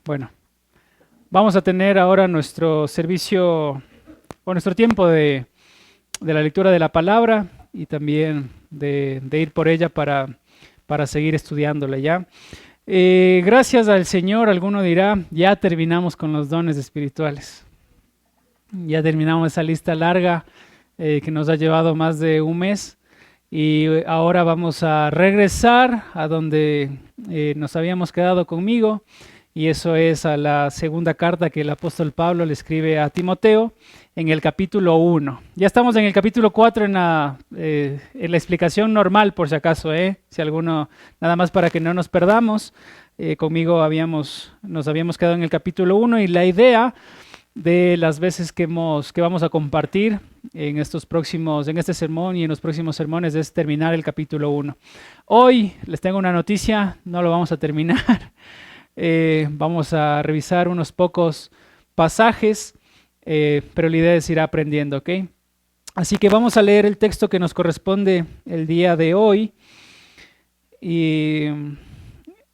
Bueno, vamos a tener ahora nuestro servicio o nuestro tiempo de la lectura de la palabra y también de ir por ella para seguir estudiándola ya. Gracias al Señor, alguno dirá, ya terminamos con los dones espirituales. Ya terminamos esa lista larga que nos ha llevado más de un mes y ahora vamos a regresar a donde nos habíamos quedado conmigo. Y eso es a la segunda carta que el apóstol Pablo le escribe a Timoteo en el capítulo 1. Ya estamos en el capítulo 4 en la explicación normal, por si acaso, si alguno, nada más para que no nos perdamos. Conmigo nos habíamos quedado en el capítulo 1 y la idea de las veces que vamos a compartir en este sermón y en los próximos sermones es terminar el capítulo 1. Hoy les tengo una noticia, no lo vamos a terminar. Vamos a revisar unos pocos pasajes, pero la idea es ir aprendiendo, ¿ok? Así que vamos a leer el texto que nos corresponde el día de hoy y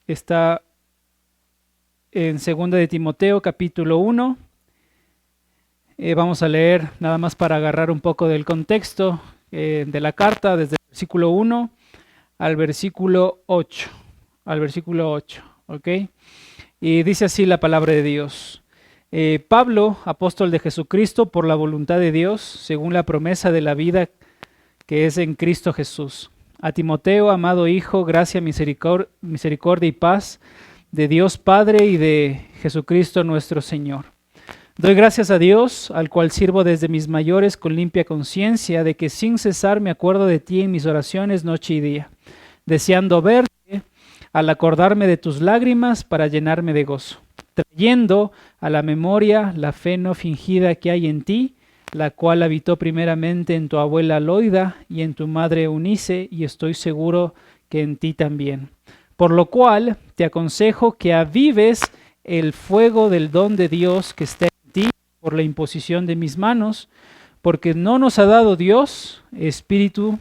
está en 2 de Timoteo capítulo 1. Vamos a leer nada más para agarrar un poco del contexto de la carta desde el versículo 1 al versículo 8, ¿ok? Y dice así la palabra de Dios. Pablo, apóstol de Jesucristo, por la voluntad de Dios, según la promesa de la vida que es en Cristo Jesús. A Timoteo, amado hijo, gracia, misericordia y paz de Dios Padre y de Jesucristo nuestro Señor. Doy gracias a Dios, al cual sirvo desde mis mayores con limpia conciencia, de que sin cesar me acuerdo de ti en mis oraciones noche y día, deseando verte al acordarme de tus lágrimas para llenarme de gozo, trayendo a la memoria la fe no fingida que hay en ti, la cual habitó primeramente en tu abuela Loida y en tu madre Eunice, y estoy seguro que en ti también. Por lo cual te aconsejo que avives el fuego del don de Dios que está en ti por la imposición de mis manos, porque no nos ha dado Dios espíritu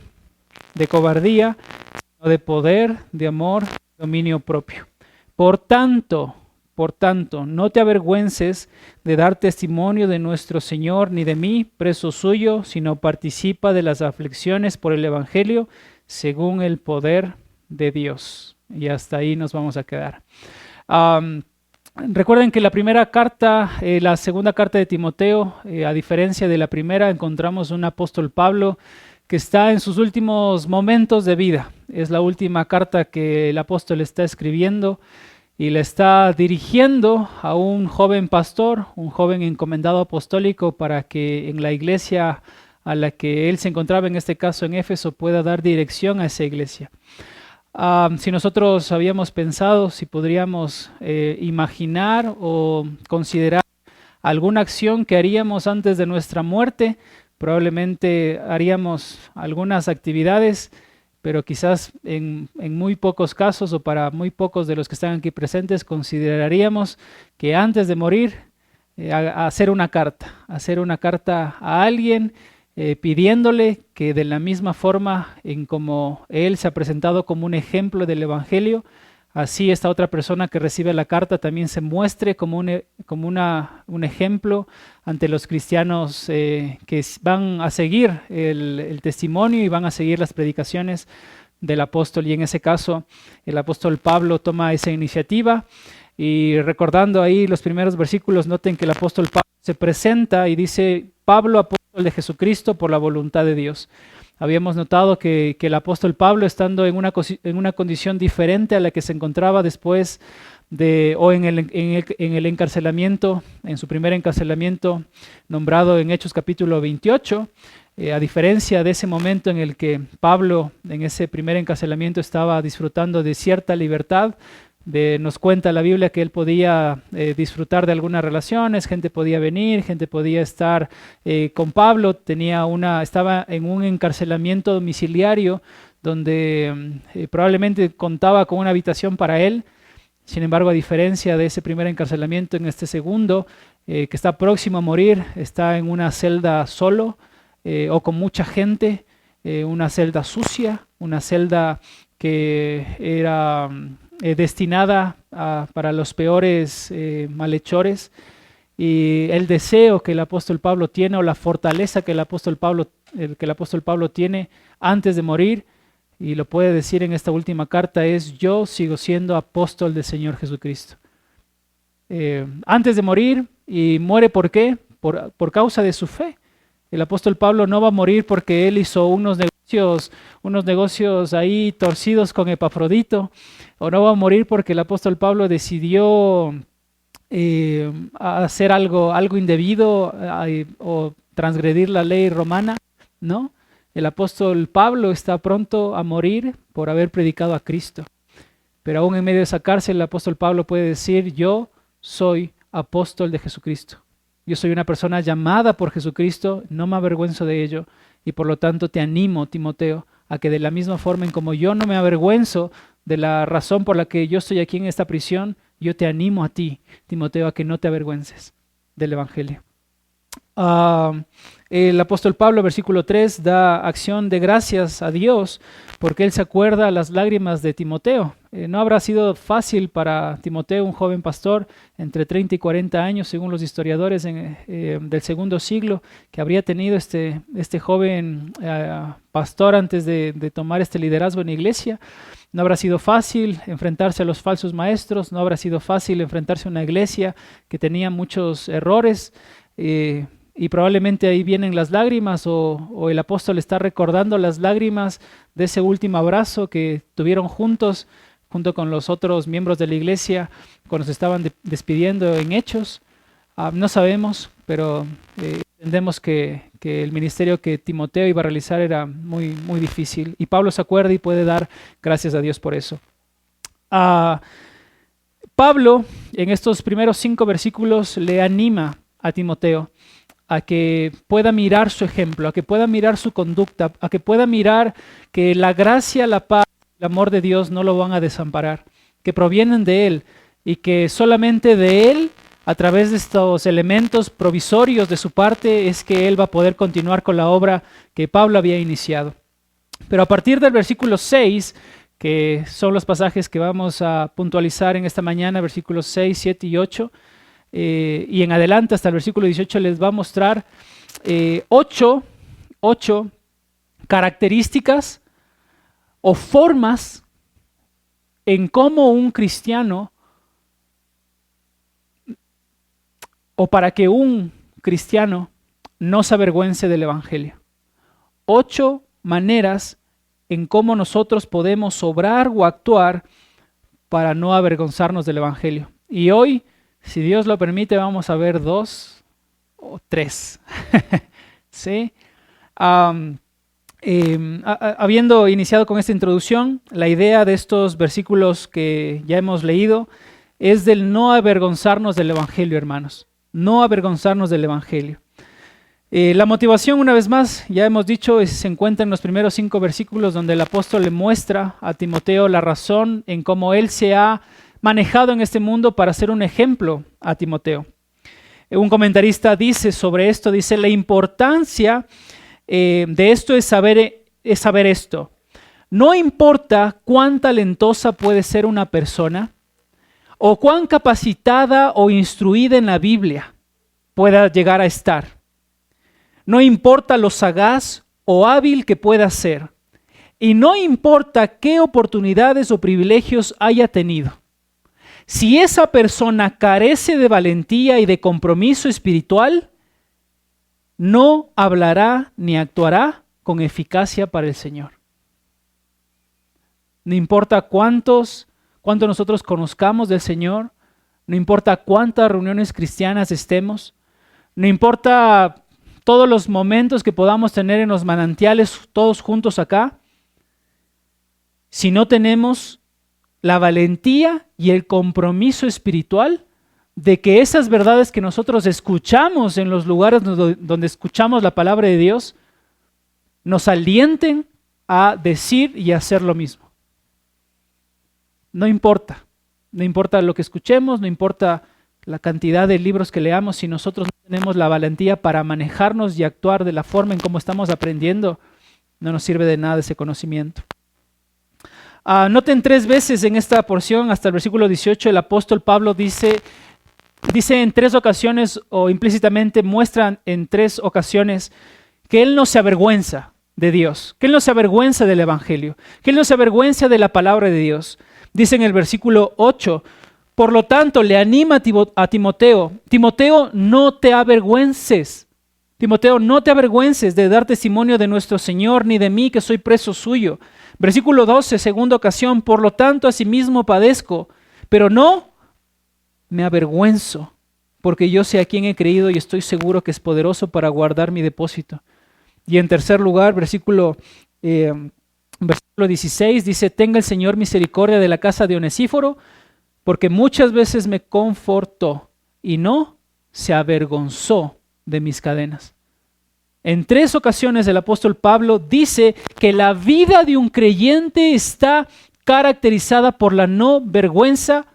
de cobardía, sino de poder, de amor, dominio propio. Por tanto, no te avergüences de dar testimonio de nuestro Señor ni de mí, preso suyo, sino participa de las aflicciones por el Evangelio según el poder de Dios. Y hasta ahí nos vamos a quedar. Recuerden que la primera carta, la segunda carta de Timoteo, a diferencia de la primera, encontramos un apóstol Pablo que está en sus últimos momentos de vida. Es la última carta que el apóstol está escribiendo y le está dirigiendo a un joven pastor, un joven encomendado apostólico, para que en la iglesia a la que él se encontraba, en este caso en Éfeso, pueda dar dirección a esa iglesia. Si nosotros habíamos pensado si podríamos imaginar o considerar alguna acción que haríamos antes de nuestra muerte, probablemente haríamos algunas actividades, pero quizás en muy pocos casos o para muy pocos de los que están aquí presentes consideraríamos que antes de morir hacer una carta a alguien pidiéndole que de la misma forma en como él se ha presentado como un ejemplo del Evangelio, así esta otra persona que recibe la carta también se muestre como un ejemplo ante los cristianos que van a seguir el testimonio y van a seguir las predicaciones del apóstol. Y en ese caso el apóstol Pablo toma esa iniciativa. Y recordando ahí los primeros versículos, noten que el apóstol Pablo se presenta y dice: Pablo, apóstol de Jesucristo por la voluntad de Dios. Habíamos notado que el apóstol Pablo, estando en una condición diferente a la que se encontraba después en el encarcelamiento, en su primer encarcelamiento nombrado en Hechos capítulo 28, a diferencia de ese momento en el que Pablo en ese primer encarcelamiento estaba disfrutando de cierta libertad, Nos cuenta la Biblia que él podía disfrutar de algunas relaciones, gente podía venir, gente podía estar con Pablo, estaba en un encarcelamiento domiciliario donde probablemente contaba con una habitación para él. Sin embargo, a diferencia de ese primer encarcelamiento, en este segundo, que está próximo a morir, está en una celda solo o con mucha gente, una celda sucia, una celda que era destinada para los peores malhechores. Y el deseo que el apóstol Pablo tiene, o la fortaleza que el apóstol Pablo tiene antes de morir, y lo puede decir en esta última carta, es: yo sigo siendo apóstol del Señor Jesucristo. Antes de morir, y muere ¿por qué? Por causa de su fe. El apóstol Pablo no va a morir porque él hizo unos negocios ahí torcidos con Epafrodito, o no va a morir porque el apóstol Pablo decidió hacer algo indebido o transgredir la ley romana. No, el apóstol Pablo está pronto a morir por haber predicado a Cristo. Pero aún en medio de esa cárcel, el apóstol Pablo puede decir: yo soy apóstol de Jesucristo. Yo soy una persona llamada por Jesucristo, no me avergüenzo de ello, y por lo tanto te animo, Timoteo, a que de la misma forma en como yo no me avergüenzo de la razón por la que yo estoy aquí en esta prisión, yo te animo a ti, Timoteo, a que no te avergüences del Evangelio. El apóstol Pablo, versículo 3, da acción de gracias a Dios porque él se acuerda las lágrimas de Timoteo. No habrá sido fácil para Timoteo, un joven pastor entre 30 y 40 años, según los historiadores del segundo siglo, que habría tenido este joven pastor antes de tomar este liderazgo en la iglesia. No habrá sido fácil enfrentarse a los falsos maestros, no habrá sido fácil enfrentarse a una iglesia que tenía muchos errores, y probablemente ahí vienen las lágrimas, o el apóstol está recordando las lágrimas de ese último abrazo que tuvieron juntos, junto con los otros miembros de la iglesia, cuando se estaban despidiendo en Hechos. No sabemos, pero entendemos que el ministerio que Timoteo iba a realizar era muy, muy difícil, y Pablo se acuerda y puede dar gracias a Dios por eso. Pablo, en estos primeros 5 versículos, le anima a Timoteo a que pueda mirar su ejemplo, a que pueda mirar su conducta, a que pueda mirar que la gracia, la paz, el amor de Dios no lo van a desamparar, que provienen de Él, y que solamente de Él, a través de estos elementos provisorios de su parte, es que Él va a poder continuar con la obra que Pablo había iniciado. Pero a partir del versículo 6, que son los pasajes que vamos a puntualizar en esta mañana, versículos 6, 7 y 8, y en adelante hasta el versículo 18, les va a mostrar 8 características o formas en cómo un cristiano, o para que un cristiano no se avergüence del Evangelio. 8 maneras en cómo nosotros podemos obrar o actuar para no avergonzarnos del Evangelio. Y hoy, si Dios lo permite, vamos a ver 2 o 3. ¿Sí? Habiendo iniciado con esta introducción, la idea de estos versículos que ya hemos leído es del no avergonzarnos del Evangelio, hermanos. No avergonzarnos del Evangelio. La motivación, una vez más, ya hemos dicho, se encuentra en los primeros 5 versículos, donde el apóstol le muestra a Timoteo la razón en cómo él se ha manejado en este mundo para ser un ejemplo a Timoteo. Un comentarista dice sobre esto, dice: la importancia de esto es saber esto. No importa cuán talentosa puede ser una persona, o cuán capacitada o instruida en la Biblia pueda llegar a estar. No importa lo sagaz o hábil que pueda ser. Y no importa qué oportunidades o privilegios haya tenido. Si esa persona carece de valentía y de compromiso espiritual, no hablará ni actuará con eficacia para el Señor. No importa cuánto nosotros conozcamos del Señor, no importa cuántas reuniones cristianas estemos, no importa todos los momentos que podamos tener en los manantiales todos juntos acá, si no tenemos la valentía y el compromiso espiritual de que esas verdades que nosotros escuchamos en los lugares donde escuchamos la palabra de Dios nos alienten a decir y hacer lo mismo. No importa lo que escuchemos, no importa la cantidad de libros que leamos, si nosotros no tenemos la valentía para manejarnos y actuar de la forma en cómo estamos aprendiendo, no nos sirve de nada ese conocimiento. Noten 3 veces en esta porción, hasta el versículo 18, el apóstol Pablo dice en 3 ocasiones, o implícitamente muestra en 3 ocasiones, que él no se avergüenza de Dios, que él no se avergüenza del evangelio, que él no se avergüenza de la palabra de Dios. Dice en el versículo 8, por lo tanto le anima a Timoteo, Timoteo, no te avergüences. Timoteo, no te avergüences de dar testimonio de nuestro Señor, ni de mí, que soy preso suyo. Versículo 12, segunda ocasión, por lo tanto asimismo padezco, pero no me avergüenzo, porque yo sé a quién he creído y estoy seguro que es poderoso para guardar mi depósito. Y en tercer lugar, versículo 16, dice, tenga el Señor misericordia de la casa de Onesíforo, porque muchas veces me confortó y no se avergonzó de mis cadenas. En 3 ocasiones el apóstol Pablo dice que la vida de un creyente está caracterizada por la no vergüenza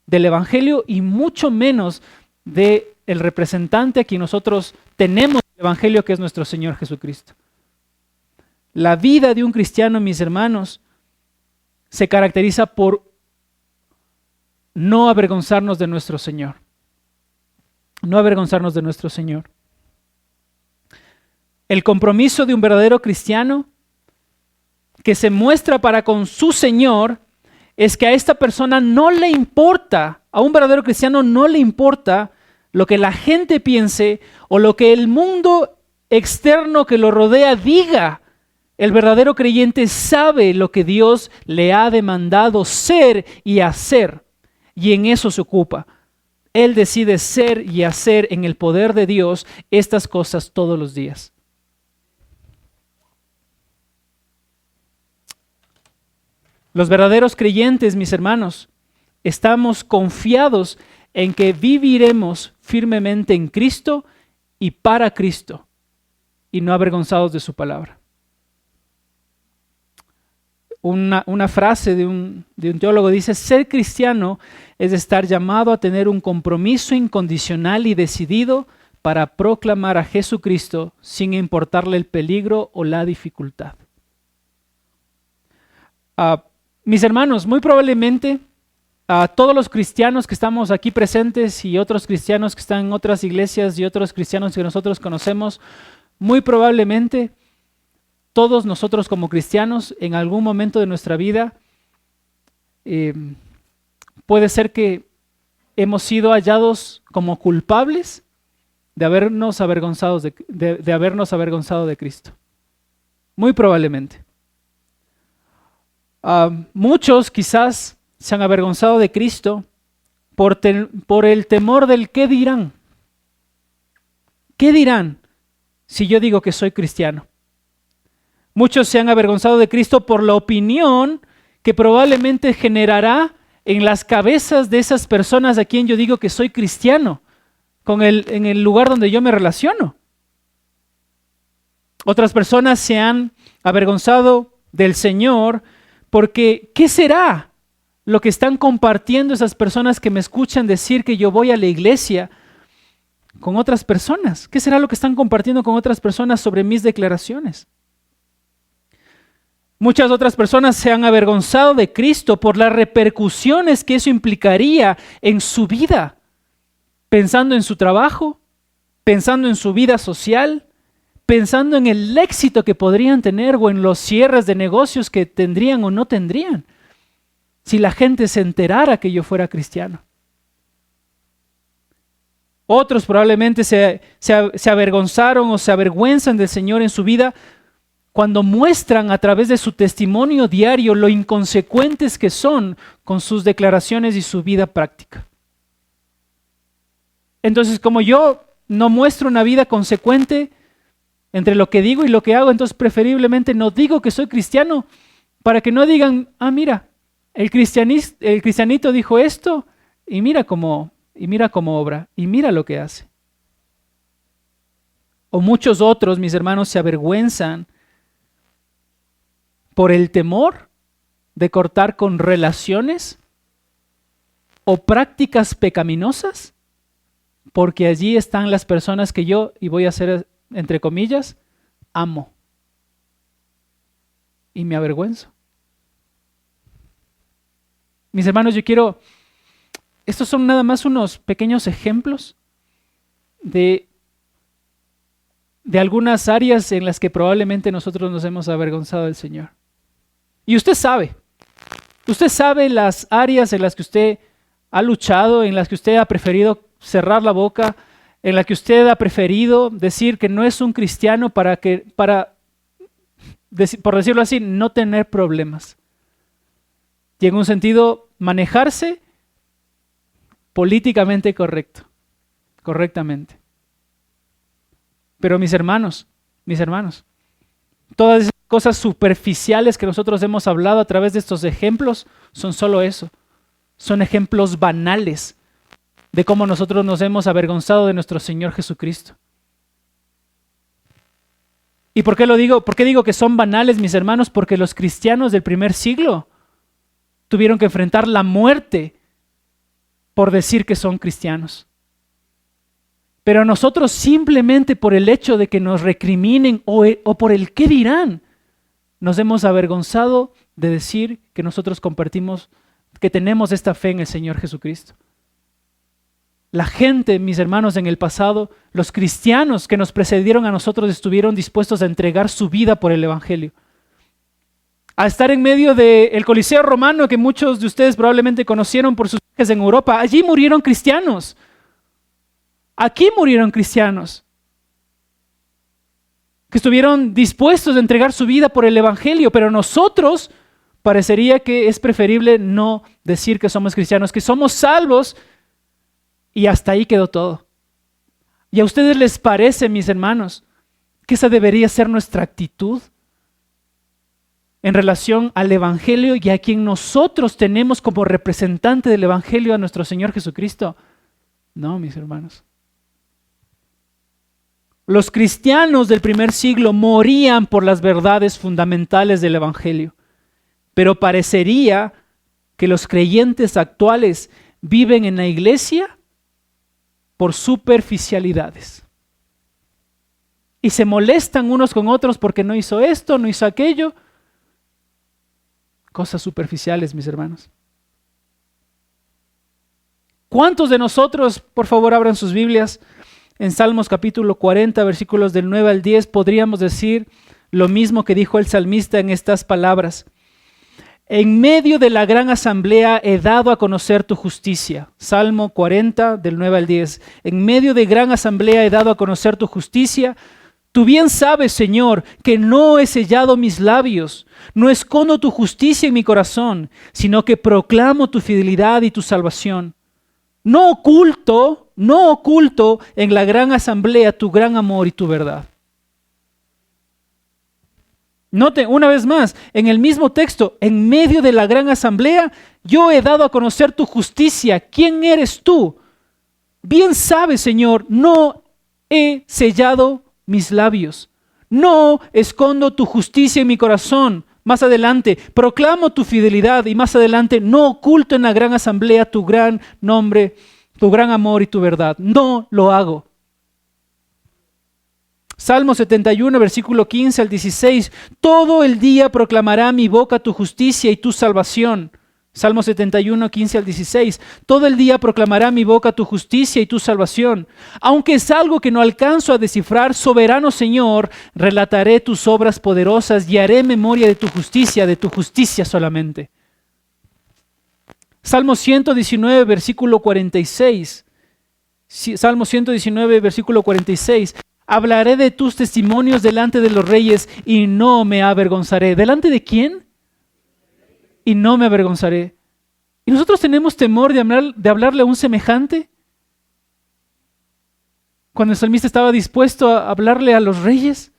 del evangelio y mucho menos del representante a quien nosotros tenemos el evangelio, que es nuestro Señor Jesucristo. La vida de un cristiano, mis hermanos, se caracteriza por no avergonzarnos de nuestro Señor. No avergonzarnos de nuestro Señor. El compromiso de un verdadero cristiano que se muestra para con su Señor es que a esta persona no le importa, a un verdadero cristiano no le importa lo que la gente piense o lo que el mundo externo que lo rodea diga. El verdadero creyente sabe lo que Dios le ha demandado ser y hacer, y en eso se ocupa. Él decide ser y hacer en el poder de Dios estas cosas todos los días. Los verdaderos creyentes, mis hermanos, estamos confiados en que viviremos firmemente en Cristo y para Cristo, y no avergonzados de su palabra. Una frase de un teólogo dice, ser cristiano es estar llamado a tener un compromiso incondicional y decidido para proclamar a Jesucristo sin importarle el peligro o la dificultad. Mis hermanos, muy probablemente todos los cristianos que estamos aquí presentes y otros cristianos que están en otras iglesias y otros cristianos que nosotros conocemos, muy probablemente todos nosotros como cristianos en algún momento de nuestra vida puede ser que hemos sido hallados como culpables de habernos avergonzado de Cristo. Muy probablemente. Muchos quizás se han avergonzado de Cristo por el temor del qué dirán. ¿Qué dirán si yo digo que soy cristiano? Muchos se han avergonzado de Cristo por la opinión que probablemente generará en las cabezas de esas personas a quien yo digo que soy cristiano, en el lugar donde yo me relaciono. Otras personas se han avergonzado del Señor porque ¿qué será lo que están compartiendo esas personas que me escuchan decir que yo voy a la iglesia con otras personas? ¿Qué será lo que están compartiendo con otras personas sobre mis declaraciones? Muchas otras personas se han avergonzado de Cristo por las repercusiones que eso implicaría en su vida, pensando en su trabajo, pensando en su vida social, pensando en el éxito que podrían tener o en los cierres de negocios que tendrían o no tendrían si la gente se enterara que yo fuera cristiano. Otros probablemente se avergonzaron o se avergüenzan del Señor en su vida cuando muestran a través de su testimonio diario lo inconsecuentes que son con sus declaraciones y su vida práctica. Entonces, como yo no muestro una vida consecuente entre lo que digo y lo que hago, entonces preferiblemente no digo que soy cristiano para que no digan, mira, El cristianito dijo esto y mira cómo obra y mira lo que hace. O muchos otros, mis hermanos, se avergüenzan por el temor de cortar con relaciones o prácticas pecaminosas, porque allí están las personas que yo, y voy a hacer entre comillas, amo. Y me avergüenzo. Mis hermanos, estos son nada más unos pequeños ejemplos de algunas áreas en las que probablemente nosotros nos hemos avergonzado del Señor. Y usted sabe las áreas en las que usted ha luchado, en las que usted ha preferido cerrar la boca, en las que usted ha preferido decir que no es un cristiano por decirlo así, no tener problemas. Y en un sentido, manejarse políticamente correctamente. Pero mis hermanos, todas esas cosas superficiales que nosotros hemos hablado a través de estos ejemplos son solo eso. Son ejemplos banales de cómo nosotros nos hemos avergonzado de nuestro Señor Jesucristo. ¿Y por qué lo digo? ¿Por qué digo que son banales, mis hermanos? Porque los cristianos del primer siglo tuvieron que enfrentar la muerte por decir que son cristianos. Pero nosotros simplemente por el hecho de que nos recriminen o por el qué dirán, nos hemos avergonzado de decir que nosotros compartimos, que tenemos esta fe en el Señor Jesucristo. La gente, mis hermanos, en el pasado, los cristianos que nos precedieron a nosotros estuvieron dispuestos a entregar su vida por el Evangelio. A estar en medio del Coliseo Romano que muchos de ustedes probablemente conocieron por sus viajes en Europa. Allí murieron cristianos. Aquí murieron cristianos que estuvieron dispuestos a entregar su vida por el Evangelio, pero nosotros parecería que es preferible no decir que somos cristianos, que somos salvos y hasta ahí quedó todo. ¿Y a ustedes les parece, mis hermanos, que esa debería ser nuestra actitud en relación al Evangelio y a quien nosotros tenemos como representante del Evangelio a nuestro Señor Jesucristo? No, mis hermanos. Los cristianos del primer siglo morían por las verdades fundamentales del Evangelio, pero parecería que los creyentes actuales viven en la iglesia por superficialidades. Y se molestan unos con otros porque no hizo esto, no hizo aquello. Cosas superficiales, mis hermanos. ¿Cuántos de nosotros, por favor, abran sus Biblias, en Salmos capítulo 40, versículos del 9 al 10, podríamos decir lo mismo que dijo el salmista en estas palabras? En medio de la gran asamblea he dado a conocer tu justicia. Salmo 40, del 9 al 10. En medio de gran asamblea he dado a conocer tu justicia. Tú bien sabes, Señor, que no he sellado mis labios, no escondo tu justicia en mi corazón, sino que proclamo tu fidelidad y tu salvación. No oculto en la gran asamblea tu gran amor y tu verdad. Note una vez más, en el mismo texto, en medio de la gran asamblea, yo he dado a conocer tu justicia. ¿Quién eres tú? Bien sabes, Señor, no he sellado mis labios. No escondo tu justicia en mi corazón. Más adelante, proclamo tu fidelidad y más adelante, no oculto en la gran asamblea tu gran nombre, tu gran amor y tu verdad. No lo hago. Salmo 71, versículo 15 al 16. Todo el día proclamará mi boca tu justicia y tu salvación. Salmo 71, 15 al 16. Todo el día proclamará mi boca tu justicia y tu salvación. Aunque es algo que no alcanzo a descifrar, soberano Señor, relataré tus obras poderosas y haré memoria de tu justicia solamente. Salmo 119, versículo 46. Salmo 119, versículo 46. Hablaré de tus testimonios delante de los reyes y no me avergonzaré. ¿Delante de quién? Y no me avergonzaré. ¿Y nosotros tenemos temor de hablarle a un semejante? Cuando el salmista estaba dispuesto a hablarle a los reyes.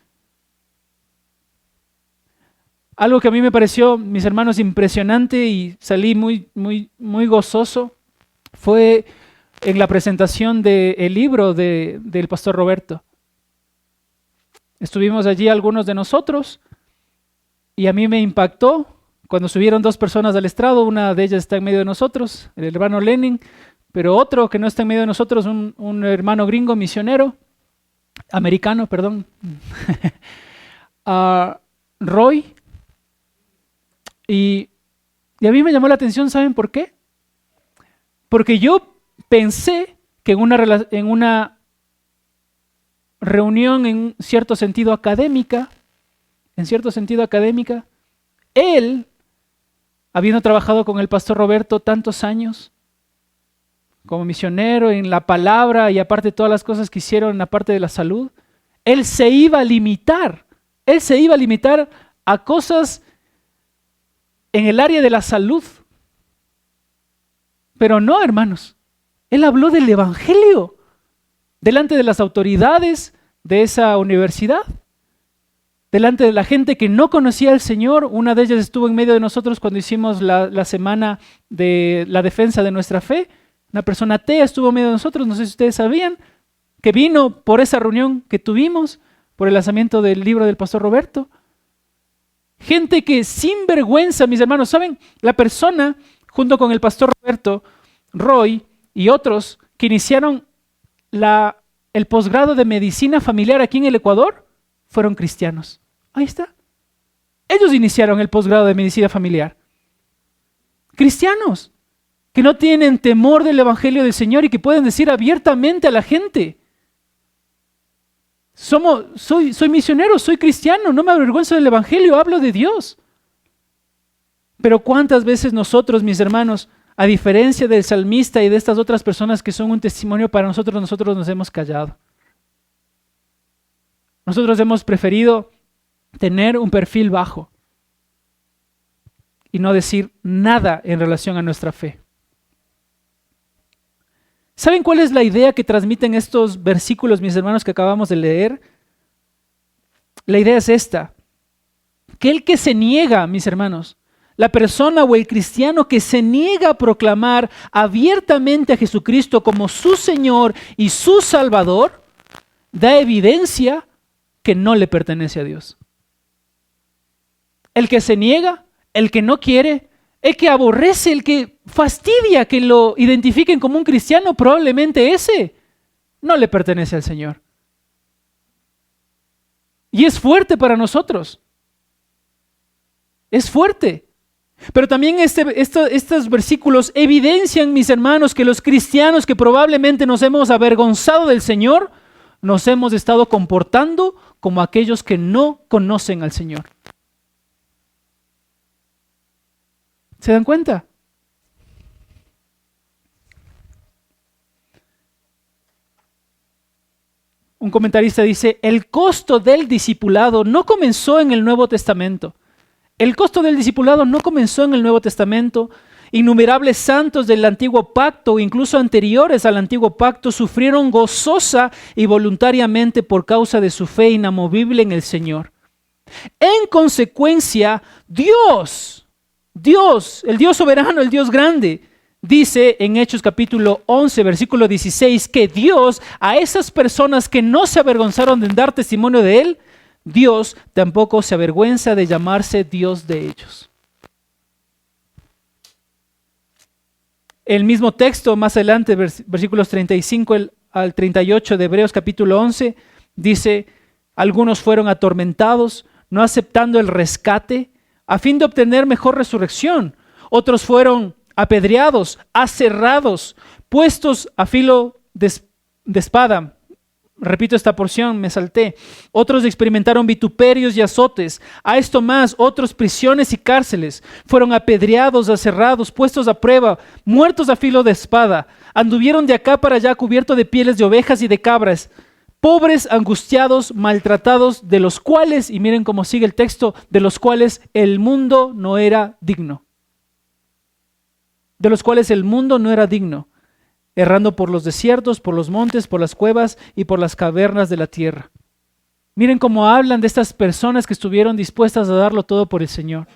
Algo que a mí me pareció, mis hermanos, impresionante y salí muy gozoso fue en la presentación del libro del pastor Roberto. Estuvimos allí algunos de nosotros y a mí me impactó cuando subieron 2 personas al estrado. Una de ellas está en medio de nosotros, el hermano Lenin, pero otro que no está en medio de nosotros, un hermano gringo misionero, americano, perdón, Roy. Y a mí me llamó la atención, ¿saben por qué? Porque yo pensé que en una reunión en cierto sentido académica, él, habiendo trabajado con el pastor Roberto tantos años, como misionero en la palabra y aparte de todas las cosas que hicieron en la parte de la salud, él se iba a limitar a cosas en el área de la salud. Pero no, hermanos, él habló del evangelio delante de las autoridades de esa universidad, delante de la gente que no conocía al Señor. Una de ellas estuvo en medio de nosotros cuando hicimos la semana de la defensa de nuestra fe. Una persona atea estuvo en medio de nosotros, no sé si ustedes sabían, que vino por esa reunión que tuvimos, por el lanzamiento del libro del pastor Roberto. Gente que sin vergüenza, mis hermanos, ¿saben? La persona, junto con el pastor Roberto, Roy y otros que iniciaron el posgrado de medicina familiar aquí en el Ecuador, fueron cristianos. Ahí está. Ellos iniciaron el posgrado de medicina familiar. Cristianos que no tienen temor del evangelio del Señor y que pueden decir abiertamente a la gente: soy misionero, soy cristiano, no me avergüenzo del evangelio, hablo de Dios. Pero ¿cuántas veces nosotros, mis hermanos, a diferencia del salmista y de estas otras personas que son un testimonio para nosotros nos hemos callado? Nosotros hemos preferido tener un perfil bajo y no decir nada en relación a nuestra fe. ¿Saben cuál es la idea que transmiten estos versículos, mis hermanos, que acabamos de leer? La idea es esta: que el que se niega, mis hermanos, la persona o el cristiano que se niega a proclamar abiertamente a Jesucristo como su Señor y su Salvador, da evidencia que no le pertenece a Dios. El que se niega, el que no quiere, el que aborrece, el que fastidia que lo identifiquen como un cristiano, probablemente ese no le pertenece al Señor. Y es fuerte para nosotros. Es fuerte. Pero también estos versículos evidencian, mis hermanos, que los cristianos que probablemente nos hemos avergonzado del Señor, nos hemos estado comportando como aquellos que no conocen al Señor. ¿Se dan cuenta? Un comentarista dice: el costo del discipulado no comenzó en el Nuevo Testamento. El costo del discipulado no comenzó en el Nuevo Testamento. Innumerables santos del antiguo pacto, incluso anteriores al antiguo pacto, sufrieron gozosa y voluntariamente por causa de su fe inamovible en el Señor. En consecuencia, Dios, el Dios soberano, el Dios grande, dice en Hechos capítulo 11, versículo 16, que Dios, a esas personas que no se avergonzaron de dar testimonio de Él, Dios tampoco se avergüenza de llamarse Dios de ellos. El mismo texto, más adelante, versículos 35 al 38 de Hebreos capítulo 11, dice: algunos fueron atormentados, no aceptando el rescate, a fin de obtener mejor resurrección. Otros fueron apedreados, aserrados, puestos a filo de espada. Repito esta porción, me salté. Otros experimentaron vituperios y azotes. A esto más, otros prisiones y cárceles. Fueron apedreados, aserrados, puestos a prueba, muertos a filo de espada. Anduvieron de acá para allá cubiertos de pieles de ovejas y de cabras. Pobres, angustiados, maltratados, de los cuales, y miren cómo sigue el texto, de los cuales el mundo no era digno. De los cuales el mundo no era digno. Errando por los desiertos, por los montes, por las cuevas y por las cavernas de la tierra. Miren cómo hablan de estas personas que estuvieron dispuestas a darlo todo por el Señor.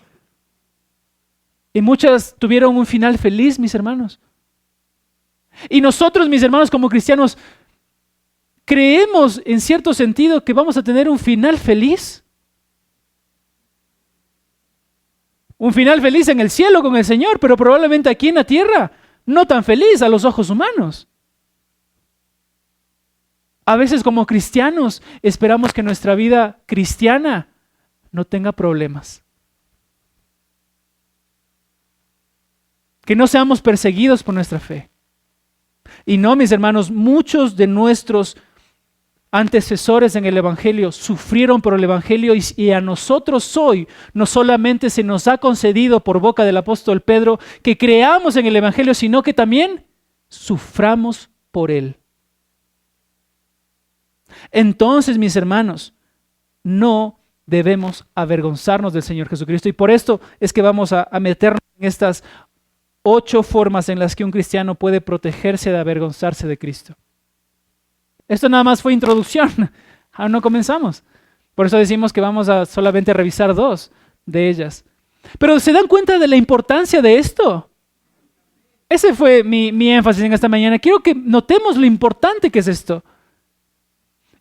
Y muchas tuvieron un final feliz, mis hermanos. Y nosotros, mis hermanos, como cristianos, ¿creemos en cierto sentido que vamos a tener un final feliz? Un final feliz en el cielo con el Señor, pero probablemente aquí en la tierra no tan feliz a los ojos humanos. A veces como cristianos esperamos que nuestra vida cristiana no tenga problemas. Que no seamos perseguidos por nuestra fe. Y no, mis hermanos, muchos de nuestros antecesores en el Evangelio sufrieron por el Evangelio y a nosotros hoy no solamente se nos ha concedido por boca del apóstol Pedro que creamos en el Evangelio, sino que también suframos por él. Entonces, mis hermanos, no debemos avergonzarnos del Señor Jesucristo y por esto es que vamos a meternos en estas 8 formas en las que un cristiano puede protegerse de avergonzarse de Cristo. Esto nada más fue introducción, aún no comenzamos. Por eso decimos que vamos a solamente revisar 2 de ellas. Pero ¿se dan cuenta de la importancia de esto? Ese fue mi énfasis en esta mañana. Quiero que notemos lo importante que es esto.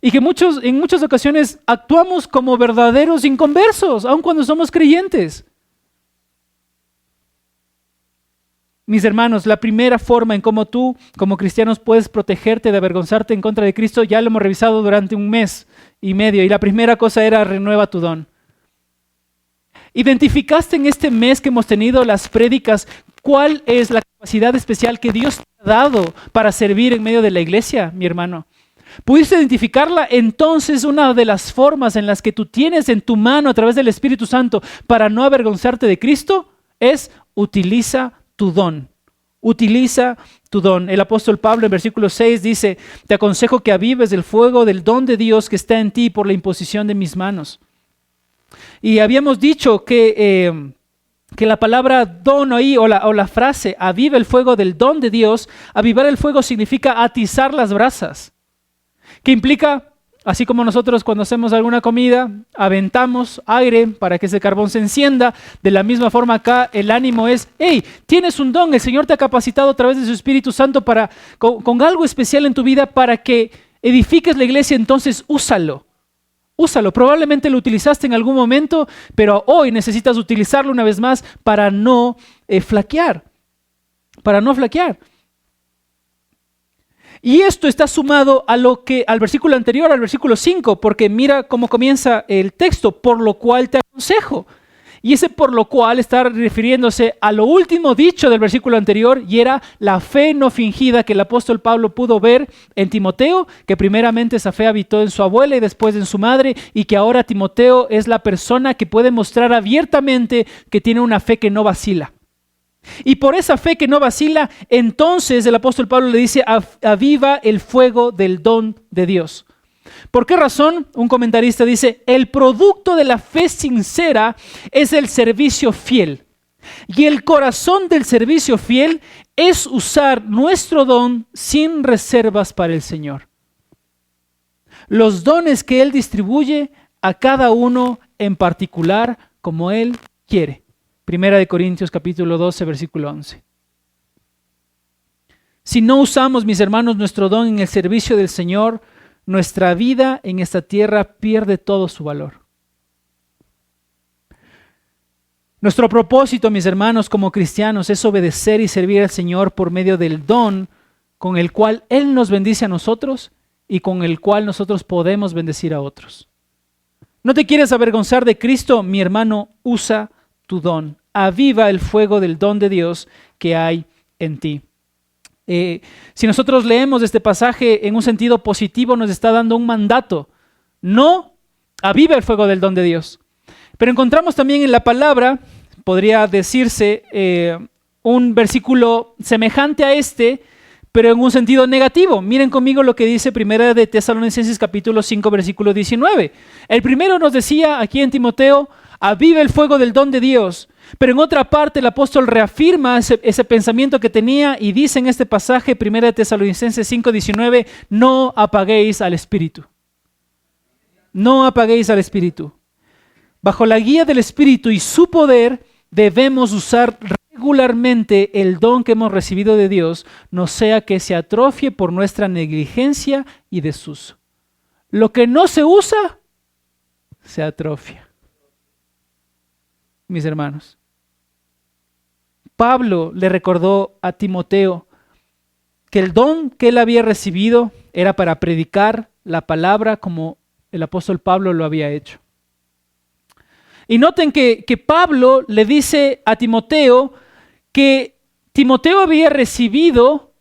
Y que en muchas ocasiones actuamos como verdaderos inconversos, aun cuando somos creyentes. Mis hermanos, la primera forma en cómo tú, como cristianos, puedes protegerte de avergonzarte en contra de Cristo, ya lo hemos revisado durante 1 mes y medio. Y la primera cosa era renueva tu don. ¿Identificaste en este mes que hemos tenido las prédicas cuál es la capacidad especial que Dios te ha dado para servir en medio de la iglesia, mi hermano? ¿Pudiste identificarla? Entonces, una de las formas en las que tú tienes en tu mano a través del Espíritu Santo para no avergonzarte de Cristo es utiliza tu don. Utiliza tu don. El apóstol Pablo en versículo 6 dice, te aconsejo que avives el fuego del don de Dios que está en ti por la imposición de mis manos. Y habíamos dicho que la palabra don ahí o la frase aviva el fuego del don de Dios, avivar el fuego significa atizar las brasas. Que implica, así como nosotros cuando hacemos alguna comida, aventamos aire para que ese carbón se encienda, de la misma forma acá el ánimo es, hey, tienes un don, el Señor te ha capacitado a través de su Espíritu Santo con algo especial en tu vida para que edifiques la iglesia, entonces úsalo. Úsalo, probablemente lo utilizaste en algún momento, pero hoy necesitas utilizarlo una vez más para no flaquear, para no flaquear. Y esto está sumado al versículo anterior, al versículo 5, porque mira cómo comienza el texto, por lo cual te aconsejo. Y ese por lo cual está refiriéndose a lo último dicho del versículo anterior y era la fe no fingida que el apóstol Pablo pudo ver en Timoteo, que primeramente esa fe habitó en su abuela y después en su madre y que ahora Timoteo es la persona que puede mostrar abiertamente que tiene una fe que no vacila. Y por esa fe que no vacila, entonces el apóstol Pablo le dice, aviva el fuego del don de Dios. ¿Por qué razón? Un comentarista dice, el producto de la fe sincera es el servicio fiel. Y el corazón del servicio fiel es usar nuestro don sin reservas para el Señor. Los dones que Él distribuye a cada uno en particular como Él quiere. Primera de Corintios capítulo 12, versículo 11. Si no usamos, mis hermanos, nuestro don en el servicio del Señor, nuestra vida en esta tierra pierde todo su valor. Nuestro propósito, mis hermanos, como cristianos, es obedecer y servir al Señor por medio del don con el cual Él nos bendice a nosotros y con el cual nosotros podemos bendecir a otros. ¿No te quieres avergonzar de Cristo, mi hermano? Usa tu don. Aviva el fuego del don de Dios que hay en ti. Si nosotros leemos este pasaje en un sentido positivo, nos está dando un mandato. No aviva el fuego del don de Dios. Pero encontramos también en la palabra, podría decirse, un versículo semejante a este, pero en un sentido negativo. Miren conmigo lo que dice Primera de Tesalonicenses capítulo 5, versículo 19. El primero nos decía aquí en Timoteo, aviva el fuego del don de Dios. Pero en otra parte el apóstol reafirma ese pensamiento que tenía y dice en este pasaje, 1 Tesalonicenses 5:19, no apaguéis al Espíritu. No apaguéis al Espíritu. Bajo la guía del Espíritu y su poder debemos usar regularmente el don que hemos recibido de Dios, no sea que se atrofie por nuestra negligencia y desuso. Lo que no se usa, se atrofia. Mis hermanos, Pablo le recordó a Timoteo que el don que él había recibido era para predicar la palabra como el apóstol Pablo lo había hecho. Y noten que Pablo le dice a Timoteo que Timoteo había recibido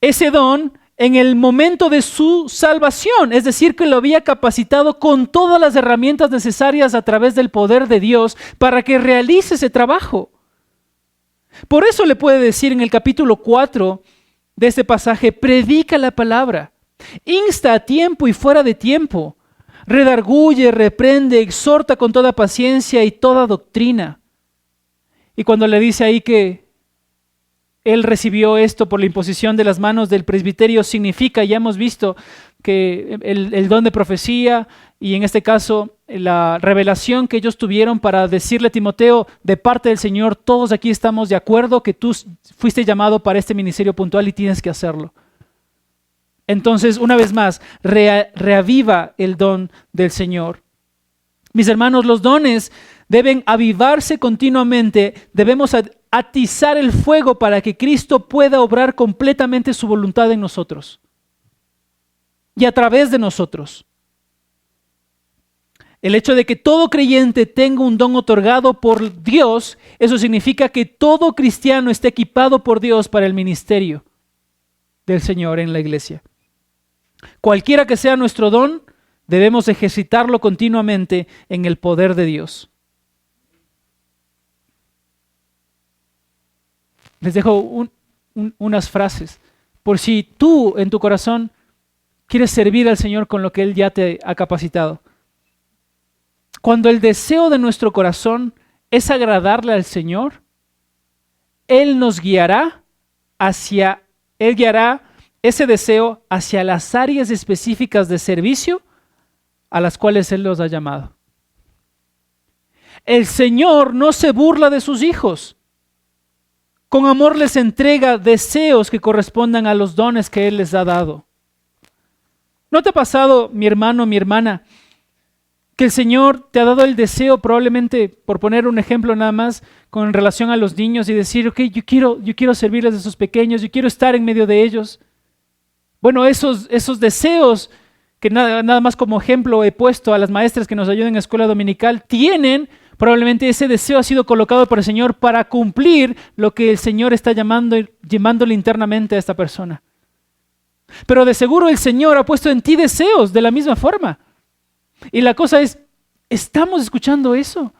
ese don en el momento de su salvación, es decir, que lo había capacitado con todas las herramientas necesarias a través del poder de Dios para que realice ese trabajo. Por eso le puede decir en el capítulo 4 de este pasaje, predica la palabra, insta a tiempo y fuera de tiempo, redarguye, reprende, exhorta con toda paciencia y toda doctrina. Y cuando le dice ahí que él recibió esto por la imposición de las manos del presbiterio, significa, ya hemos visto, que el don de profecía y en este caso la revelación que ellos tuvieron para decirle a Timoteo, de parte del Señor, todos aquí estamos de acuerdo que tú fuiste llamado para este ministerio puntual y tienes que hacerlo. Entonces, una vez más, reaviva el don del Señor. Mis hermanos, los dones deben avivarse continuamente, debemos atizar el fuego para que Cristo pueda obrar completamente su voluntad en nosotros y a través de nosotros. El hecho de que todo creyente tenga un don otorgado por Dios, eso significa que todo cristiano esté equipado por Dios para el ministerio del Señor en la iglesia. Cualquiera que sea nuestro don, debemos ejercitarlo continuamente en el poder de Dios. Les dejo unas frases, por si tú en tu corazón quieres servir al Señor con lo que Él ya te ha capacitado. Cuando el deseo de nuestro corazón es agradarle al Señor, Él guiará ese deseo hacia las áreas específicas de servicio a las cuales Él los ha llamado. El Señor no se burla de sus hijos. Con amor les entrega deseos que correspondan a los dones que Él les ha dado. ¿No te ha pasado, mi hermano, mi hermana, que el Señor te ha dado el deseo, probablemente, por poner un ejemplo nada más, con relación a los niños y decir, ok, yo quiero servirles a esos pequeños, yo quiero estar en medio de ellos? Bueno, esos deseos que nada más como ejemplo he puesto a las maestras que nos ayudan en la escuela dominical, probablemente ese deseo ha sido colocado por el Señor para cumplir lo que el Señor está llamándole internamente a esta persona. Pero de seguro el Señor ha puesto en ti deseos de la misma forma. Y la cosa es, ¿estamos escuchando eso?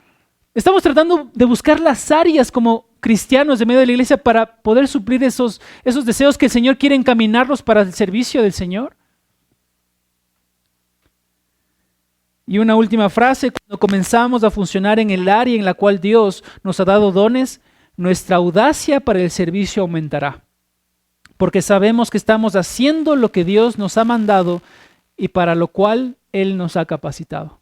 Estamos tratando de buscar las áreas como cristianos de medio de la iglesia para poder suplir esos deseos que el Señor quiere encaminarlos para el servicio del Señor. Y una última frase, cuando comenzamos a funcionar en el área en la cual Dios nos ha dado dones, nuestra audacia para el servicio aumentará. Porque sabemos que estamos haciendo lo que Dios nos ha mandado y para lo cual Él nos ha capacitado.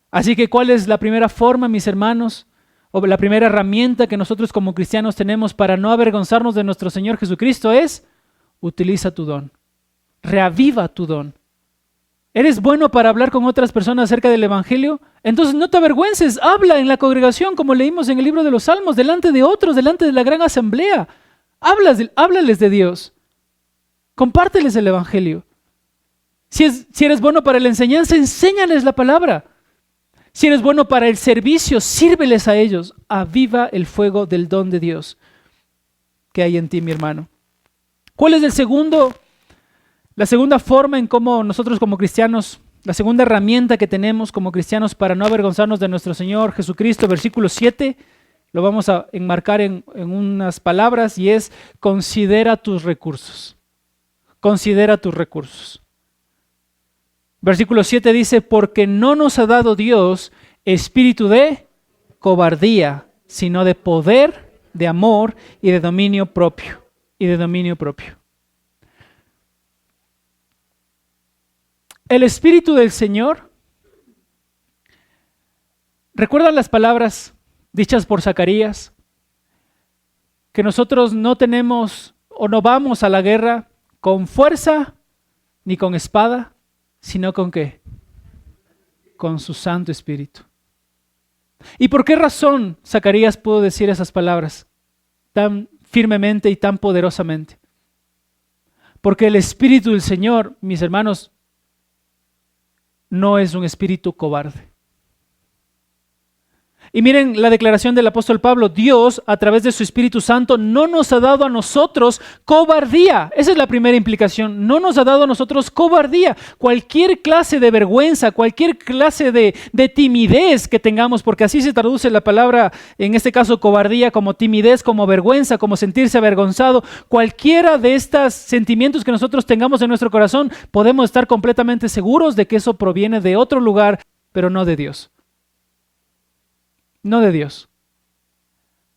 Así que, ¿cuál es la primera forma, mis hermanos? O la primera herramienta que nosotros como cristianos tenemos para no avergonzarnos de nuestro Señor Jesucristo es: utiliza tu don. Reaviva tu don. ¿Eres bueno para hablar con otras personas acerca del Evangelio? Entonces no te avergüences, habla en la congregación, como leímos en el libro de los Salmos, delante de otros, delante de la gran asamblea. Háblales de Dios. Compárteles el Evangelio. Si eres bueno para la enseñanza, enséñales la palabra. Si eres bueno para el servicio, sírveles a ellos. Aviva el fuego del don de Dios que hay en ti, mi hermano. ¿Cuál es la segunda forma en cómo nosotros como cristianos, la segunda herramienta que tenemos como cristianos para no avergonzarnos de nuestro Señor Jesucristo? Versículo 7, lo vamos a enmarcar en unas palabras y es: considera tus recursos. Considera tus recursos. Versículo 7 dice: porque no nos ha dado Dios espíritu de cobardía, sino de poder, de amor y de dominio propio. El Espíritu del Señor. ¿Recuerdan las palabras dichas por Zacarías? Que nosotros no tenemos o no vamos a la guerra con fuerza ni con espada, sino con ¿qué? Con su Santo Espíritu. ¿Y por qué razón Zacarías pudo decir esas palabras tan firmemente y tan poderosamente? Porque el Espíritu del Señor, mis hermanos, no es un espíritu cobarde. Y miren la declaración del apóstol Pablo: Dios, a través de su Espíritu Santo, no nos ha dado a nosotros cobardía. Esa es la primera implicación. No nos ha dado a nosotros cobardía. Cualquier clase de vergüenza, cualquier clase de timidez que tengamos, porque así se traduce la palabra, en este caso cobardía, como timidez, como vergüenza, como sentirse avergonzado. Cualquiera de estos sentimientos que nosotros tengamos en nuestro corazón, podemos estar completamente seguros de que eso proviene de otro lugar, pero no de Dios. No de Dios.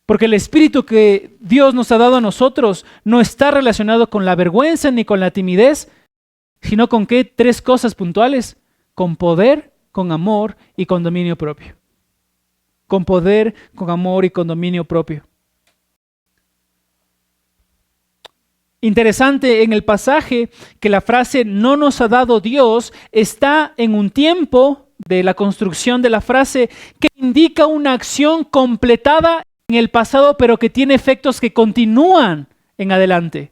Porque el espíritu que Dios nos ha dado a nosotros no está relacionado con la vergüenza ni con la timidez, sino con ¿qué? 3 cosas puntuales: con poder, con amor y con dominio propio. Con poder, con amor y con dominio propio. Interesante en el pasaje que la frase "no nos ha dado Dios" está en un tiempo de la construcción de la frase que indica una acción completada en el pasado, pero que tiene efectos que continúan en adelante.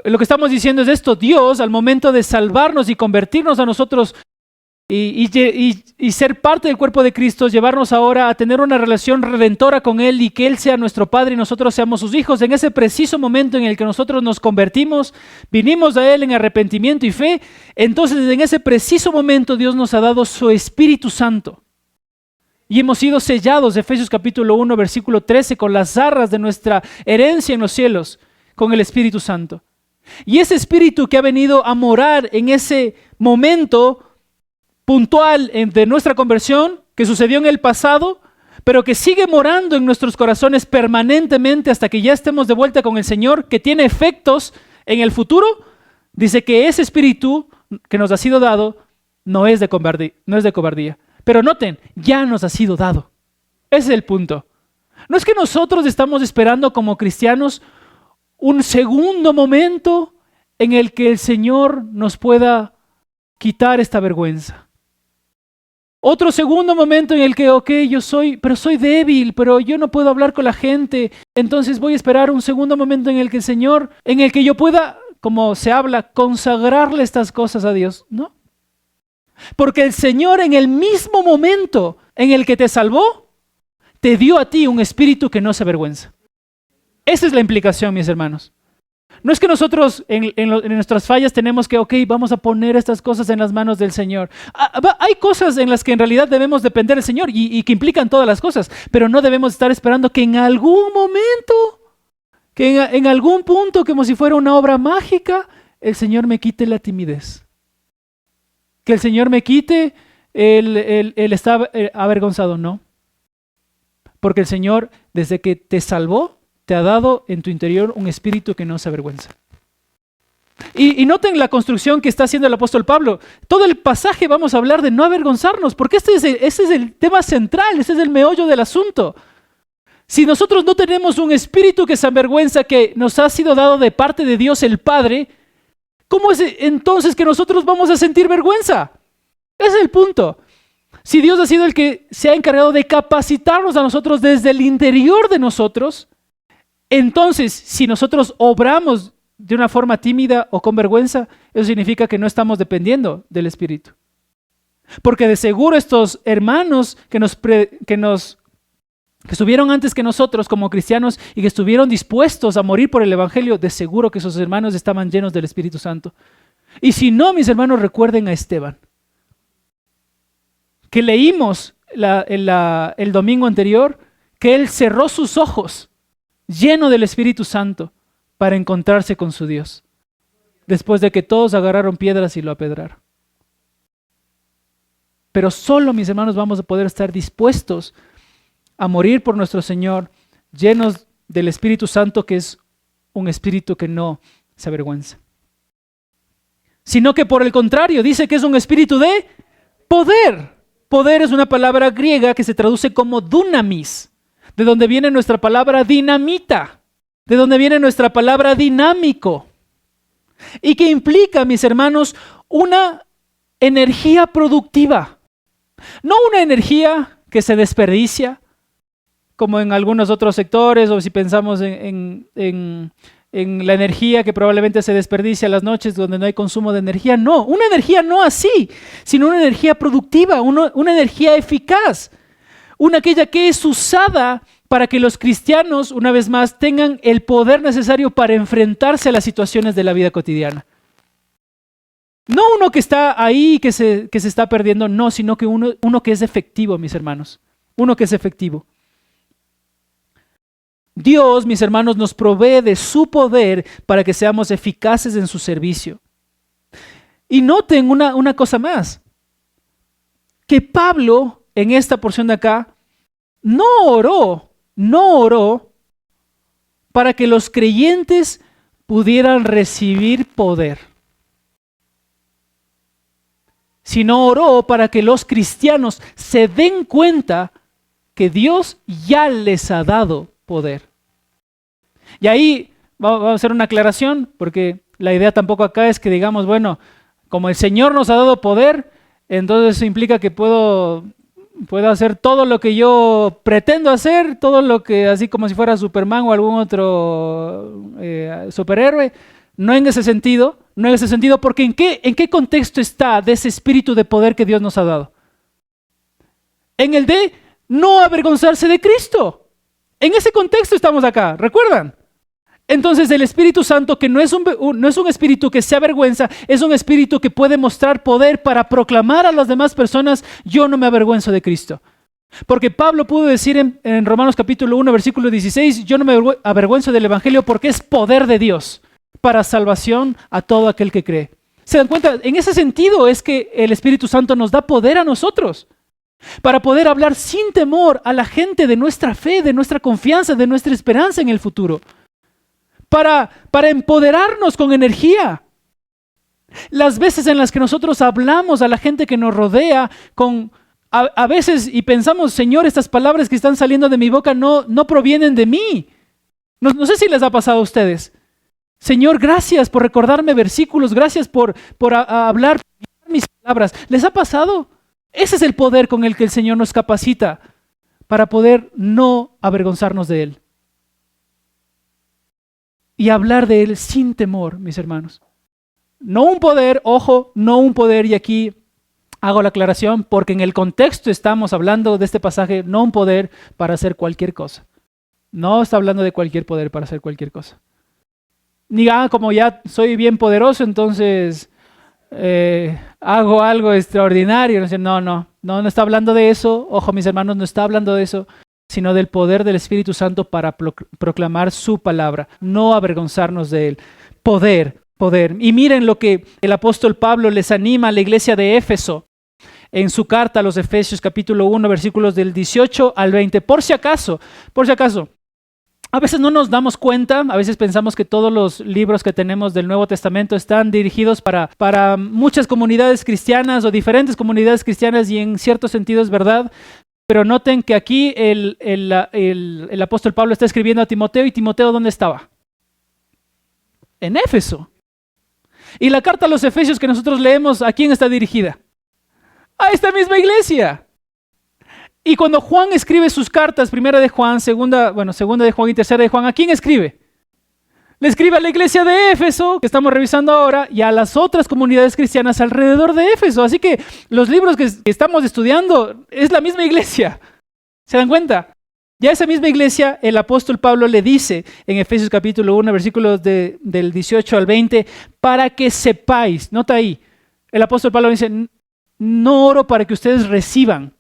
Lo que estamos diciendo es esto: Dios, al momento de salvarnos y convertirnos a nosotros y ser parte del cuerpo de Cristo, llevarnos ahora a tener una relación redentora con Él y que Él sea nuestro Padre y nosotros seamos sus hijos, en ese preciso momento en el que nosotros nos convertimos, vinimos a Él en arrepentimiento y fe, entonces en ese preciso momento Dios nos ha dado su Espíritu Santo. Y hemos sido sellados, Efesios capítulo 1, versículo 13, con las arras de nuestra herencia en los cielos, con el Espíritu Santo. Y ese Espíritu que ha venido a morar en ese momento puntual de nuestra conversión, que sucedió en el pasado, pero que sigue morando en nuestros corazones permanentemente hasta que ya estemos de vuelta con el Señor, que tiene efectos en el futuro, dice que ese Espíritu que nos ha sido dado no es de cobardía. Pero noten, ya nos ha sido dado. Ese es el punto. No es que nosotros estamos esperando como cristianos un segundo momento en el que el Señor nos pueda quitar esta vergüenza. Otro segundo momento en el que, yo soy débil, pero yo no puedo hablar con la gente, entonces voy a esperar un segundo momento en el que el Señor, en el que yo pueda, como se habla, consagrarle estas cosas a Dios. No. Porque el Señor, en el mismo momento en el que te salvó, te dio a ti un espíritu que no se avergüenza. Esa es la implicación, mis hermanos. No es que nosotros en nuestras fallas tenemos que, vamos a poner estas cosas en las manos del Señor. Hay cosas en las que en realidad debemos depender del Señor y que implican todas las cosas, pero no debemos estar esperando que en algún momento, que en algún punto, como si fuera una obra mágica, el Señor me quite la timidez. Que el Señor me quite el estar avergonzado. No. Porque el Señor, desde que te salvó, te ha dado en tu interior un espíritu que no se avergüenza. Y noten la construcción que está haciendo el apóstol Pablo. Todo el pasaje vamos a hablar de no avergonzarnos, porque ese es el tema central, ese es el meollo del asunto. Si nosotros no tenemos un espíritu que se avergüenza, que nos ha sido dado de parte de Dios el Padre, ¿cómo es entonces que nosotros vamos a sentir vergüenza? Ese es el punto. Si Dios ha sido el que se ha encargado de capacitarnos a nosotros desde el interior de nosotros, entonces, si nosotros obramos de una forma tímida o con vergüenza, eso significa que no estamos dependiendo del Espíritu. Porque de seguro estos hermanos que estuvieron antes que nosotros como cristianos y que estuvieron dispuestos a morir por el Evangelio, de seguro que esos hermanos estaban llenos del Espíritu Santo. Y si no, mis hermanos, recuerden a Esteban, que leímos el domingo anterior, que él cerró sus ojos lleno del Espíritu Santo para encontrarse con su Dios, después de que todos agarraron piedras y lo apedraron. Pero solo, mis hermanos, vamos a poder estar dispuestos a morir por nuestro Señor, llenos del Espíritu Santo, que es un espíritu que no se avergüenza. sino que por el contrario, dice que es un espíritu de poder. Poder es una palabra griega que se traduce como dunamis, de donde viene nuestra palabra dinamita, de donde viene nuestra palabra dinámico, y que implica, mis hermanos, una energía productiva, no una energía que se desperdicia, como en algunos otros sectores, o si pensamos en la energía que probablemente se desperdicia a las noches donde no hay consumo de energía. No, una energía no así, sino una energía productiva, una energía eficaz, una aquella que es usada para que los cristianos, una vez más, tengan el poder necesario para enfrentarse a las situaciones de la vida cotidiana. No uno que está ahí, que se está perdiendo, no, sino que uno que es efectivo, mis hermanos, uno que es efectivo. Dios, mis hermanos, nos provee de su poder para que seamos eficaces en su servicio. Y noten una cosa más, que Pablo, en esta porción de acá, no oró para que los creyentes pudieran recibir poder, sino oró para que los cristianos se den cuenta que Dios ya les ha dado poder. Y ahí vamos a hacer una aclaración, porque la idea tampoco acá es que digamos, bueno, como el Señor nos ha dado poder, entonces eso implica que puedo hacer todo lo que yo pretendo hacer, todo lo que, así como si fuera Superman o algún otro superhéroe. No en ese sentido, porque ¿en qué contexto está de ese espíritu de poder que Dios nos ha dado? En el de no avergonzarse de Cristo. En ese contexto estamos acá, ¿recuerdan? Entonces el Espíritu Santo, que no es un espíritu que se avergüenza, es un espíritu que puede mostrar poder para proclamar a las demás personas: yo no me avergüenzo de Cristo. Porque Pablo pudo decir en Romanos capítulo 1, versículo 16, yo no me avergüenzo del Evangelio porque es poder de Dios para salvación a todo aquel que cree. ¿Se dan cuenta? En ese sentido es que el Espíritu Santo nos da poder a nosotros para poder hablar sin temor a la gente de nuestra fe, de nuestra confianza, de nuestra esperanza en el futuro. Para empoderarnos con energía. Las veces en las que nosotros hablamos a la gente que nos rodea, a veces y pensamos: Señor, estas palabras que están saliendo de mi boca no provienen de mí. No sé si les ha pasado a ustedes. Señor, gracias por recordarme versículos, gracias por hablar mis palabras. ¿Les ha pasado? Ese es el poder con el que el Señor nos capacita para poder no avergonzarnos de Él. Y hablar de Él sin temor, mis hermanos. No un poder, ojo, no un poder, y aquí hago la aclaración, porque en el contexto estamos hablando de este pasaje, no un poder para hacer cualquier cosa. No está hablando de cualquier poder para hacer cualquier cosa. Ni como ya soy bien poderoso, entonces hago algo extraordinario. No está hablando de eso. Ojo, mis hermanos, no está hablando de eso, sino del poder del Espíritu Santo para proclamar su palabra, no avergonzarnos de Él. Poder. Y miren lo que el apóstol Pablo les anima a la iglesia de Éfeso en su carta a los Efesios capítulo 1, versículos del 18 al 20. Por si acaso, a veces no nos damos cuenta, a veces pensamos que todos los libros que tenemos del Nuevo Testamento están dirigidos para muchas comunidades cristianas o diferentes comunidades cristianas, y en cierto sentido es verdad. Pero noten que aquí el apóstol Pablo está escribiendo a Timoteo, y Timoteo, ¿dónde estaba? En Éfeso. Y la carta a los Efesios que nosotros leemos, ¿a quién está dirigida? A esta misma iglesia. Y cuando Juan escribe sus cartas, primera de Juan, segunda de Juan y tercera de Juan, ¿a quién escribe? Le escribe a la iglesia de Éfeso, que estamos revisando ahora, y a las otras comunidades cristianas alrededor de Éfeso. Así que los libros que estamos estudiando es la misma iglesia. ¿Se dan cuenta? Ya esa misma iglesia, el apóstol Pablo le dice en Efesios capítulo 1, versículos del 18 al 20, para que sepáis, nota ahí, el apóstol Pablo dice: no oro para que ustedes reciban,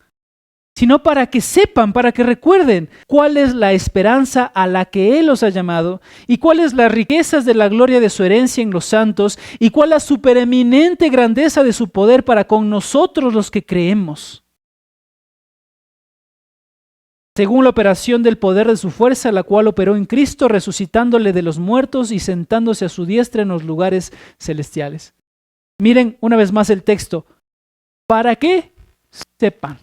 sino para que sepan, para que recuerden cuál es la esperanza a la que Él los ha llamado, y cuáles las riquezas de la gloria de su herencia en los santos, y cuál la supereminente grandeza de su poder para con nosotros los que creemos. Según la operación del poder de su fuerza, la cual operó en Cristo, resucitándole de los muertos y sentándose a su diestra en los lugares celestiales. Miren una vez más el texto. ¿Para qué? Sepan.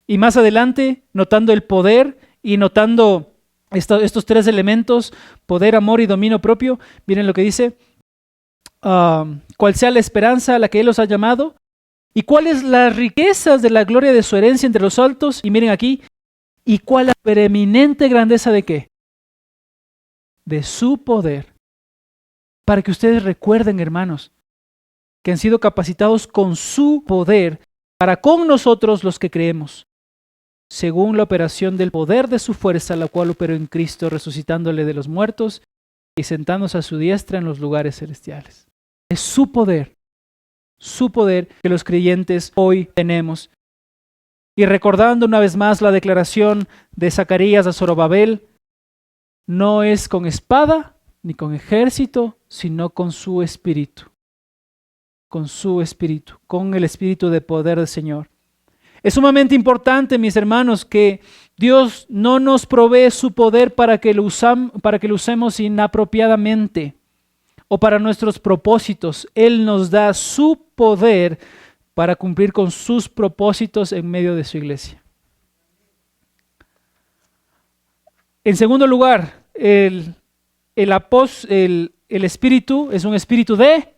Y más adelante, notando el poder y notando estos tres elementos, poder, amor y dominio propio, miren lo que dice. Cuál sea la esperanza a la que Él los ha llamado y cuáles las riquezas de la gloria de su herencia entre los altos. Y miren aquí, y cuál la preeminente grandeza de qué? De su poder. Para que ustedes recuerden, hermanos, que han sido capacitados con su poder para con nosotros los que creemos, según la operación del poder de su fuerza, la cual operó en Cristo, resucitándole de los muertos y sentándose a su diestra en los lugares celestiales. Es su poder que los creyentes hoy tenemos. Y recordando una vez más la declaración de Zacarías a Zorobabel, no es con espada ni con ejército, sino con su espíritu. Con su espíritu, con el espíritu de poder del Señor. Es sumamente importante, mis hermanos, que Dios no nos provee su poder para que lo usemos inapropiadamente o para nuestros propósitos. Él nos da su poder para cumplir con sus propósitos en medio de su iglesia. En segundo lugar, el espíritu es un espíritu de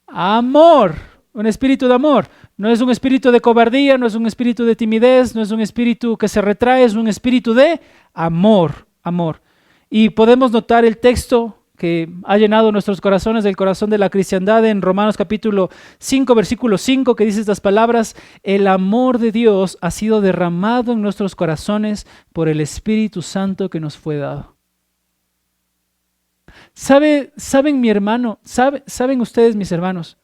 amor, un espíritu de amor. No es un espíritu de cobardía, no es un espíritu de timidez, no es un espíritu que se retrae, es un espíritu de amor, amor. Y podemos notar el texto que ha llenado nuestros corazones, el corazón de la cristiandad, en Romanos capítulo 5, versículo 5, que dice estas palabras: el amor de Dios ha sido derramado en nuestros corazones por el Espíritu Santo que nos fue dado. ¿Saben mi hermano? ¿Saben ustedes, mis hermanos,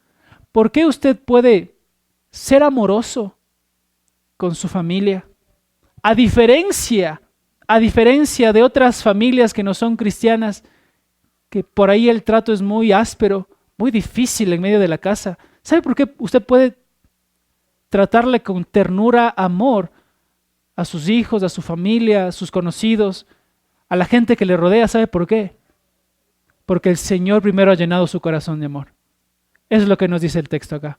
por qué usted puede ser amoroso con su familia? A diferencia de otras familias que no son cristianas, que por ahí el trato es muy áspero, muy difícil en medio de la casa. ¿Sabe por qué usted puede tratarle con ternura, amor a sus hijos, a su familia, a sus conocidos, a la gente que le rodea? ¿Sabe por qué? Porque el Señor primero ha llenado su corazón de amor. Eso es lo que nos dice el texto acá.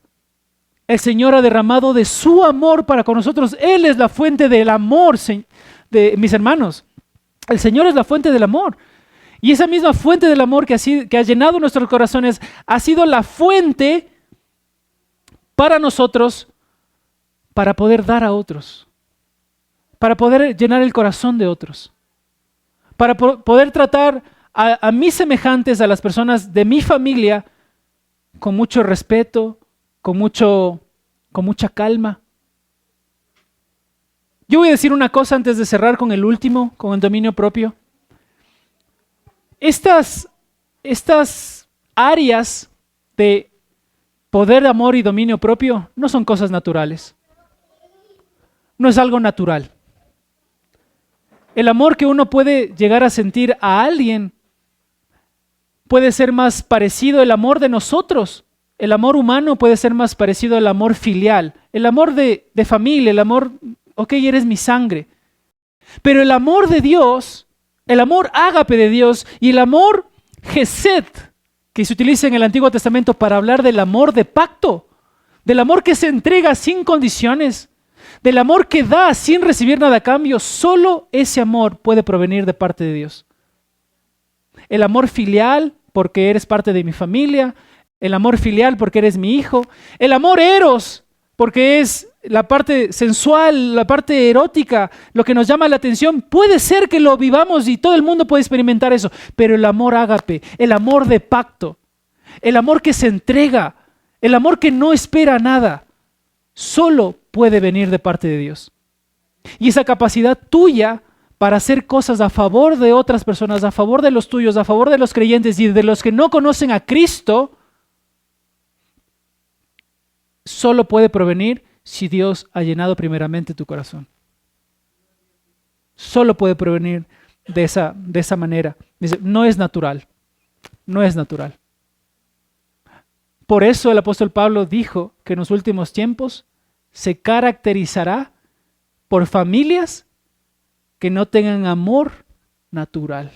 El Señor ha derramado de su amor para con nosotros. Él es la fuente del amor, mis hermanos. El Señor es la fuente del amor. Y esa misma fuente del amor que ha llenado nuestros corazones ha sido la fuente para nosotros, para poder dar a otros, para poder llenar el corazón de otros, para poder tratar a mis semejantes, a las personas de mi familia, con mucho respeto, con mucha calma. Yo voy a decir una cosa antes de cerrar con el último, con el dominio propio. Estas áreas de poder, amor y dominio propio no son cosas naturales. No es algo natural. El amor que uno puede llegar a sentir a alguien puede ser más parecido al amor de nosotros. El amor humano puede ser más parecido al amor filial. El amor de familia, el amor, ok, eres mi sangre. Pero el amor de Dios, el amor ágape de Dios y el amor gesed, que se utiliza en el Antiguo Testamento para hablar del amor de pacto, del amor que se entrega sin condiciones, del amor que da sin recibir nada a cambio, solo ese amor puede provenir de parte de Dios. El amor filial, porque eres parte de mi familia; el amor filial, porque eres mi hijo; el amor eros, porque es la parte sensual, la parte erótica, lo que nos llama la atención. Puede ser que lo vivamos y todo el mundo puede experimentar eso, pero el amor ágape, el amor de pacto, el amor que se entrega, el amor que no espera nada, solo puede venir de parte de Dios. Y esa capacidad tuya para hacer cosas a favor de otras personas, a favor de los tuyos, a favor de los creyentes y de los que no conocen a Cristo, solo puede provenir si Dios ha llenado primeramente tu corazón. Solo puede provenir de esa manera. No es natural. No es natural. Por eso el apóstol Pablo dijo que en los últimos tiempos se caracterizará por familias que no tengan amor natural.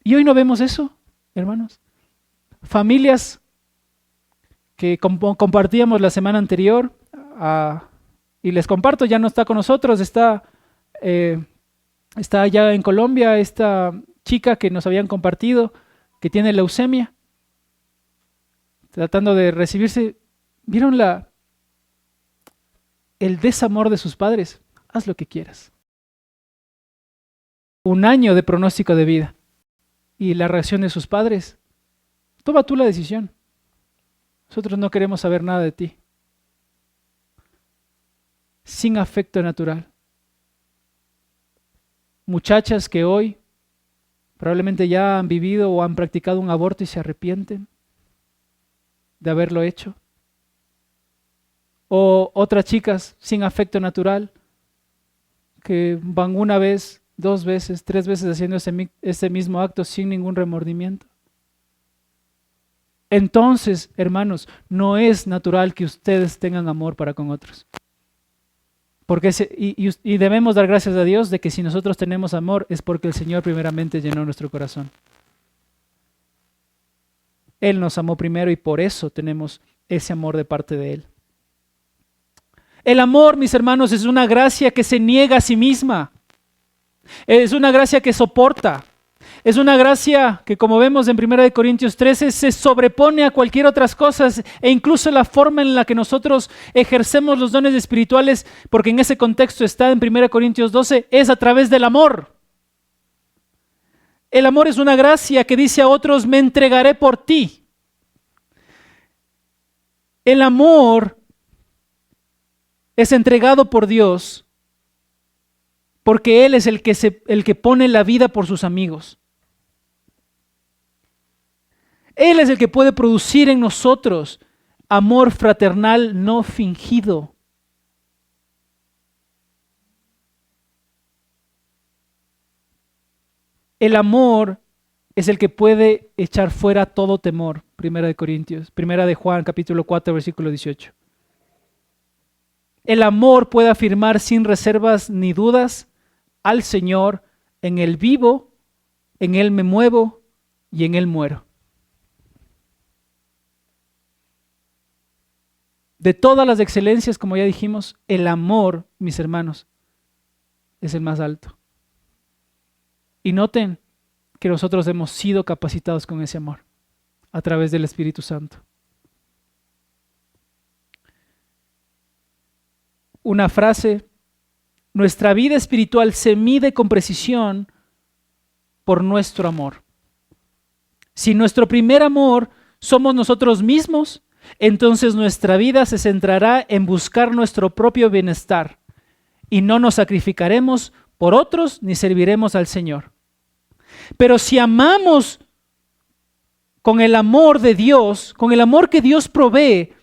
Y hoy no vemos eso, hermanos. Familias que compartíamos la semana anterior, y les comparto, ya no está con nosotros, está allá en Colombia, esta chica que nos habían compartido, que tiene leucemia, tratando de recibirse. ¿Vieron el desamor de sus padres? Haz lo que quieras. 1 año de pronóstico de vida. Y la reacción de sus padres: toma tú la decisión. Nosotros no queremos saber nada de ti. Sin afecto natural. Muchachas que hoy probablemente ya han vivido o han practicado un aborto y se arrepienten de haberlo hecho. O otras chicas sin afecto natural que van 1 vez, 2 veces, 3 veces haciendo ese mismo acto sin ningún remordimiento. Entonces, hermanos, no es natural que ustedes tengan amor para con otros. Porque y debemos dar gracias a Dios de que si nosotros tenemos amor es porque el Señor primeramente llenó nuestro corazón. Él nos amó primero y por eso tenemos ese amor de parte de Él. El amor, mis hermanos, es una gracia que se niega a sí misma. Es una gracia que soporta. Es una gracia que, como vemos en 1 Corintios 13, se sobrepone a cualquier otras cosas e incluso la forma en la que nosotros ejercemos los dones espirituales, porque en ese contexto está en 1 Corintios 12, es a través del amor. El amor es una gracia que dice a otros: me entregaré por ti. El amor es entregado por Dios porque Él es el que pone la vida por sus amigos. Él es el que puede producir en nosotros amor fraternal no fingido. El amor es el que puede echar fuera todo temor. 1 de Juan, capítulo 4, versículo 18. El amor puede afirmar sin reservas ni dudas al Señor: en Él vivo, en Él me muevo y en Él muero. De todas las excelencias, como ya dijimos, el amor, mis hermanos, es el más alto. Y noten que nosotros hemos sido capacitados con ese amor a través del Espíritu Santo. Una frase: nuestra vida espiritual se mide con precisión por nuestro amor. Si nuestro primer amor somos nosotros mismos, entonces nuestra vida se centrará en buscar nuestro propio bienestar y no nos sacrificaremos por otros ni serviremos al Señor. Pero si amamos con el amor de Dios, con el amor que Dios provee,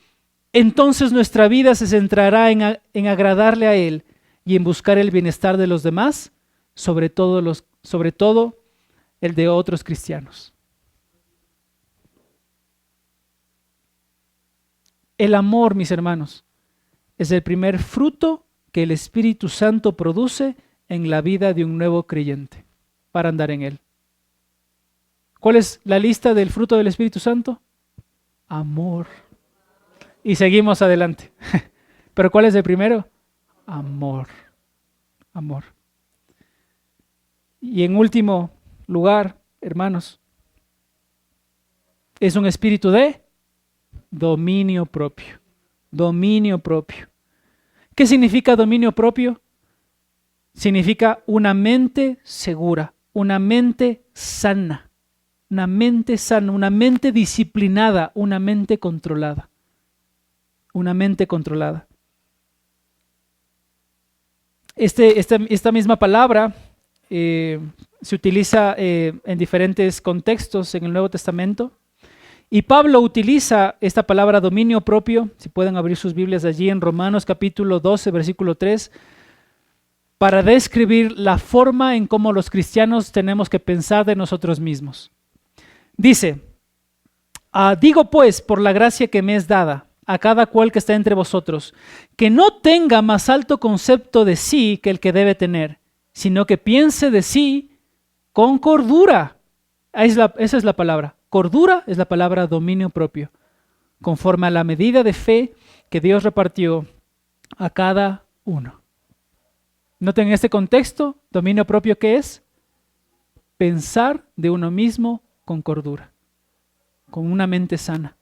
entonces nuestra vida se centrará en agradarle a Él y en buscar el bienestar de los demás, sobre todo el de otros cristianos. El amor, mis hermanos, es el primer fruto que el Espíritu Santo produce en la vida de un nuevo creyente para andar en Él. ¿Cuál es la lista del fruto del Espíritu Santo? Amor. Y seguimos adelante. ¿Pero cuál es el primero? Amor. Amor. Y en último lugar, hermanos, es un espíritu de dominio propio. Dominio propio. ¿Qué significa dominio propio? Significa una mente segura, una mente sana, una mente disciplinada, una mente controlada. Una mente controlada. Esta misma palabra se utiliza en diferentes contextos en el Nuevo Testamento. Y Pablo utiliza esta palabra dominio propio, si pueden abrir sus Biblias allí en Romanos capítulo 12, versículo 3, para describir la forma en cómo los cristianos tenemos que pensar de nosotros mismos. Dice: digo pues, por la gracia que me es dada, a cada cual que está entre vosotros, que no tenga más alto concepto de sí que el que debe tener, sino que piense de sí con cordura. Esa es la palabra. Cordura es la palabra dominio propio. conforme a la medida de fe que Dios repartió a cada uno. Noten en este contexto, dominio propio, ¿qué es? Pensar de uno mismo con cordura, con una mente sana.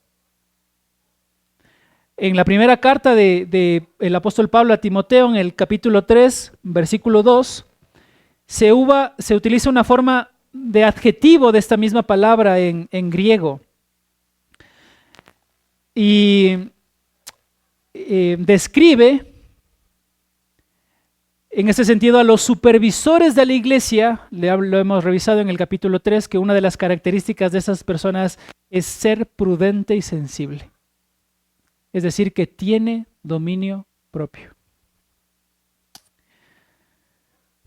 En la primera carta del apóstol Pablo a Timoteo, en el capítulo 3, versículo 2, se utiliza una forma de adjetivo de esta misma palabra en griego. Y describe, en ese sentido, a los supervisores de la iglesia. Lo hemos revisado en el capítulo 3, que una de las características de esas personas es ser prudente y sensible. Es decir, que tiene dominio propio.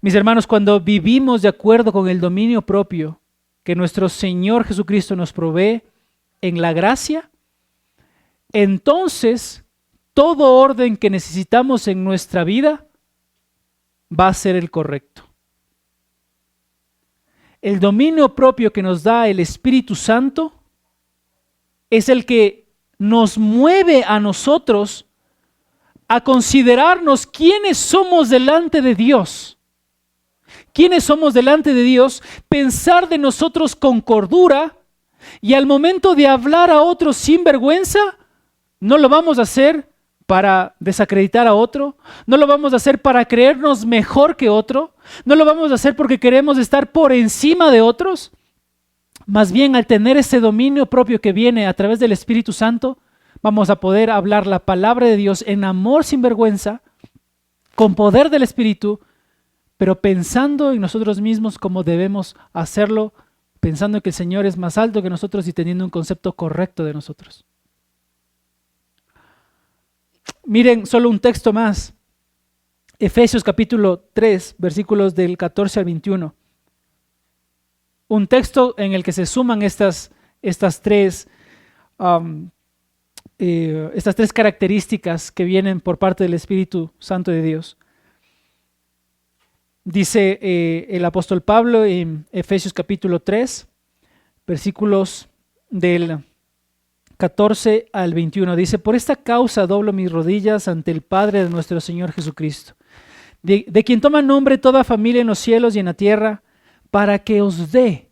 Mis hermanos, cuando vivimos de acuerdo con el dominio propio que nuestro Señor Jesucristo nos provee en la gracia, entonces todo orden que necesitamos en nuestra vida va a ser el correcto. El dominio propio que nos da el Espíritu Santo es el que nos mueve a nosotros a considerarnos quiénes somos delante de Dios. ¿Quiénes somos delante de Dios? Pensar de nosotros con cordura, y al momento de hablar a otros sin vergüenza, no lo vamos a hacer para desacreditar a otro, no lo vamos a hacer para creernos mejor que otro, no lo vamos a hacer porque queremos estar por encima de otros. Más bien, al tener ese dominio propio que viene a través del Espíritu Santo, vamos a poder hablar la palabra de Dios en amor sin vergüenza, con poder del Espíritu, pero pensando en nosotros mismos como debemos hacerlo, pensando que el Señor es más alto que nosotros y teniendo un concepto correcto de nosotros. Miren, solo un texto más. Efesios capítulo 3, versículos del 14 al 21. Un texto en el que se suman estas tres características que vienen por parte del Espíritu Santo de Dios. Dice el apóstol Pablo en Efesios capítulo 3, versículos del 14 al 21. Dice: por esta causa doblo mis rodillas ante el Padre de nuestro Señor Jesucristo, de quien toma nombre toda familia en los cielos y en la tierra, para que os dé,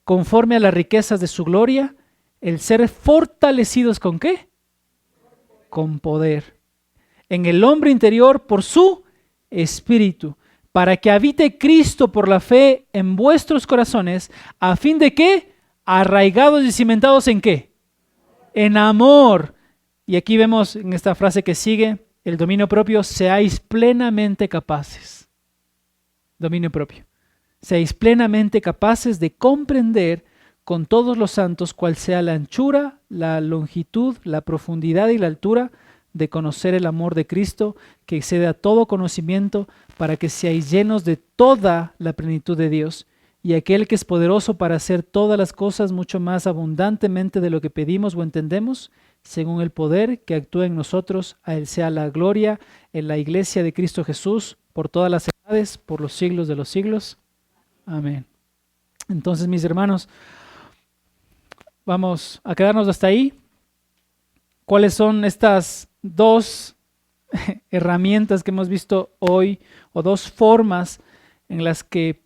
conforme a las riquezas de su gloria, el ser fortalecidos ¿con qué? Con poder, en el hombre interior por su Espíritu, para que habite Cristo por la fe en vuestros corazones, a fin de que, arraigados y cimentados ¿en qué? En amor. Y aquí vemos en esta frase que sigue, el dominio propio: seáis plenamente capaces. Dominio propio. Seáis plenamente capaces de comprender con todos los santos cuál sea la anchura, la longitud, la profundidad y la altura, de conocer el amor de Cristo, que excede a todo conocimiento, para que seáis llenos de toda la plenitud de Dios. Y aquel que es poderoso para hacer todas las cosas mucho más abundantemente de lo que pedimos o entendemos, según el poder que actúa en nosotros, a Él sea la gloria en la iglesia de Cristo Jesús, por todas las edades, por los siglos de los siglos. Amén. Entonces, mis hermanos, vamos a quedarnos hasta ahí. ¿Cuáles son estas dos herramientas que hemos visto hoy, o dos formas en las que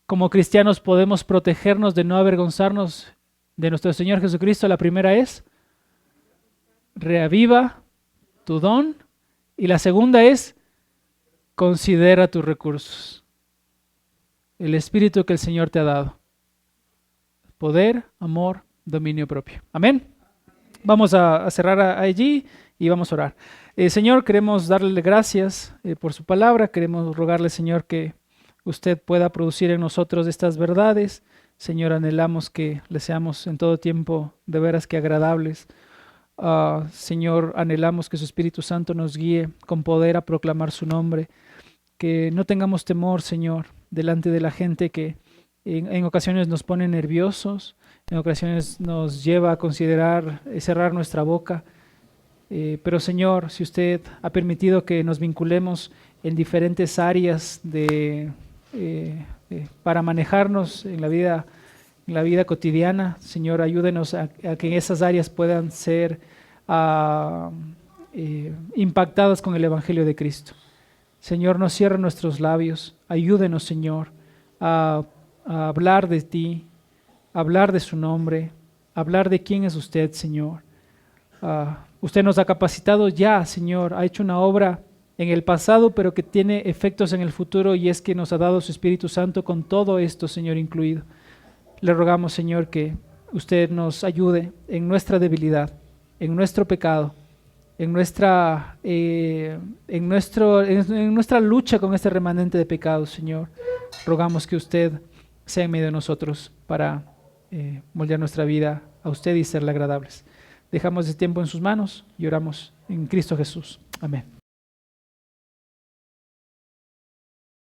como cristianos podemos protegernos de no avergonzarnos de nuestro Señor Jesucristo? La primera es: reaviva tu don. Y la segunda es: considera tus recursos, el espíritu que el Señor te ha dado. Poder, amor, dominio propio. Amén. Vamos a cerrar allí y vamos a orar. Señor, queremos darle gracias por su palabra. Queremos rogarle, Señor, que usted pueda producir en nosotros estas verdades. Señor, anhelamos que le seamos en todo tiempo de veras que agradables. Señor, anhelamos que su Espíritu Santo nos guíe con poder a proclamar su nombre. Que no tengamos temor, Señor, delante de la gente que en ocasiones nos pone nerviosos, en ocasiones nos lleva a considerar cerrar nuestra boca. Pero Señor, si usted ha permitido que nos vinculemos en diferentes áreas para manejarnos en la vida cotidiana, Señor, ayúdenos a que esas áreas puedan ser impactadas con el Evangelio de Cristo. Señor, no cierre nuestros labios, ayúdenos, Señor, a hablar de ti, a hablar de su nombre, a hablar de quién es usted, Señor. Usted nos ha capacitado ya, Señor, ha hecho una obra en el pasado, pero que tiene efectos en el futuro, y es que nos ha dado su Espíritu Santo con todo esto, Señor, incluido. Le rogamos, Señor, que usted nos ayude en nuestra debilidad, en nuestro pecado, en nuestra lucha con este remanente de pecados, Señor. Rogamos que usted sea en medio de nosotros para moldear nuestra vida a usted y serle agradables. Dejamos este tiempo en sus manos y oramos en Cristo Jesús. Amén.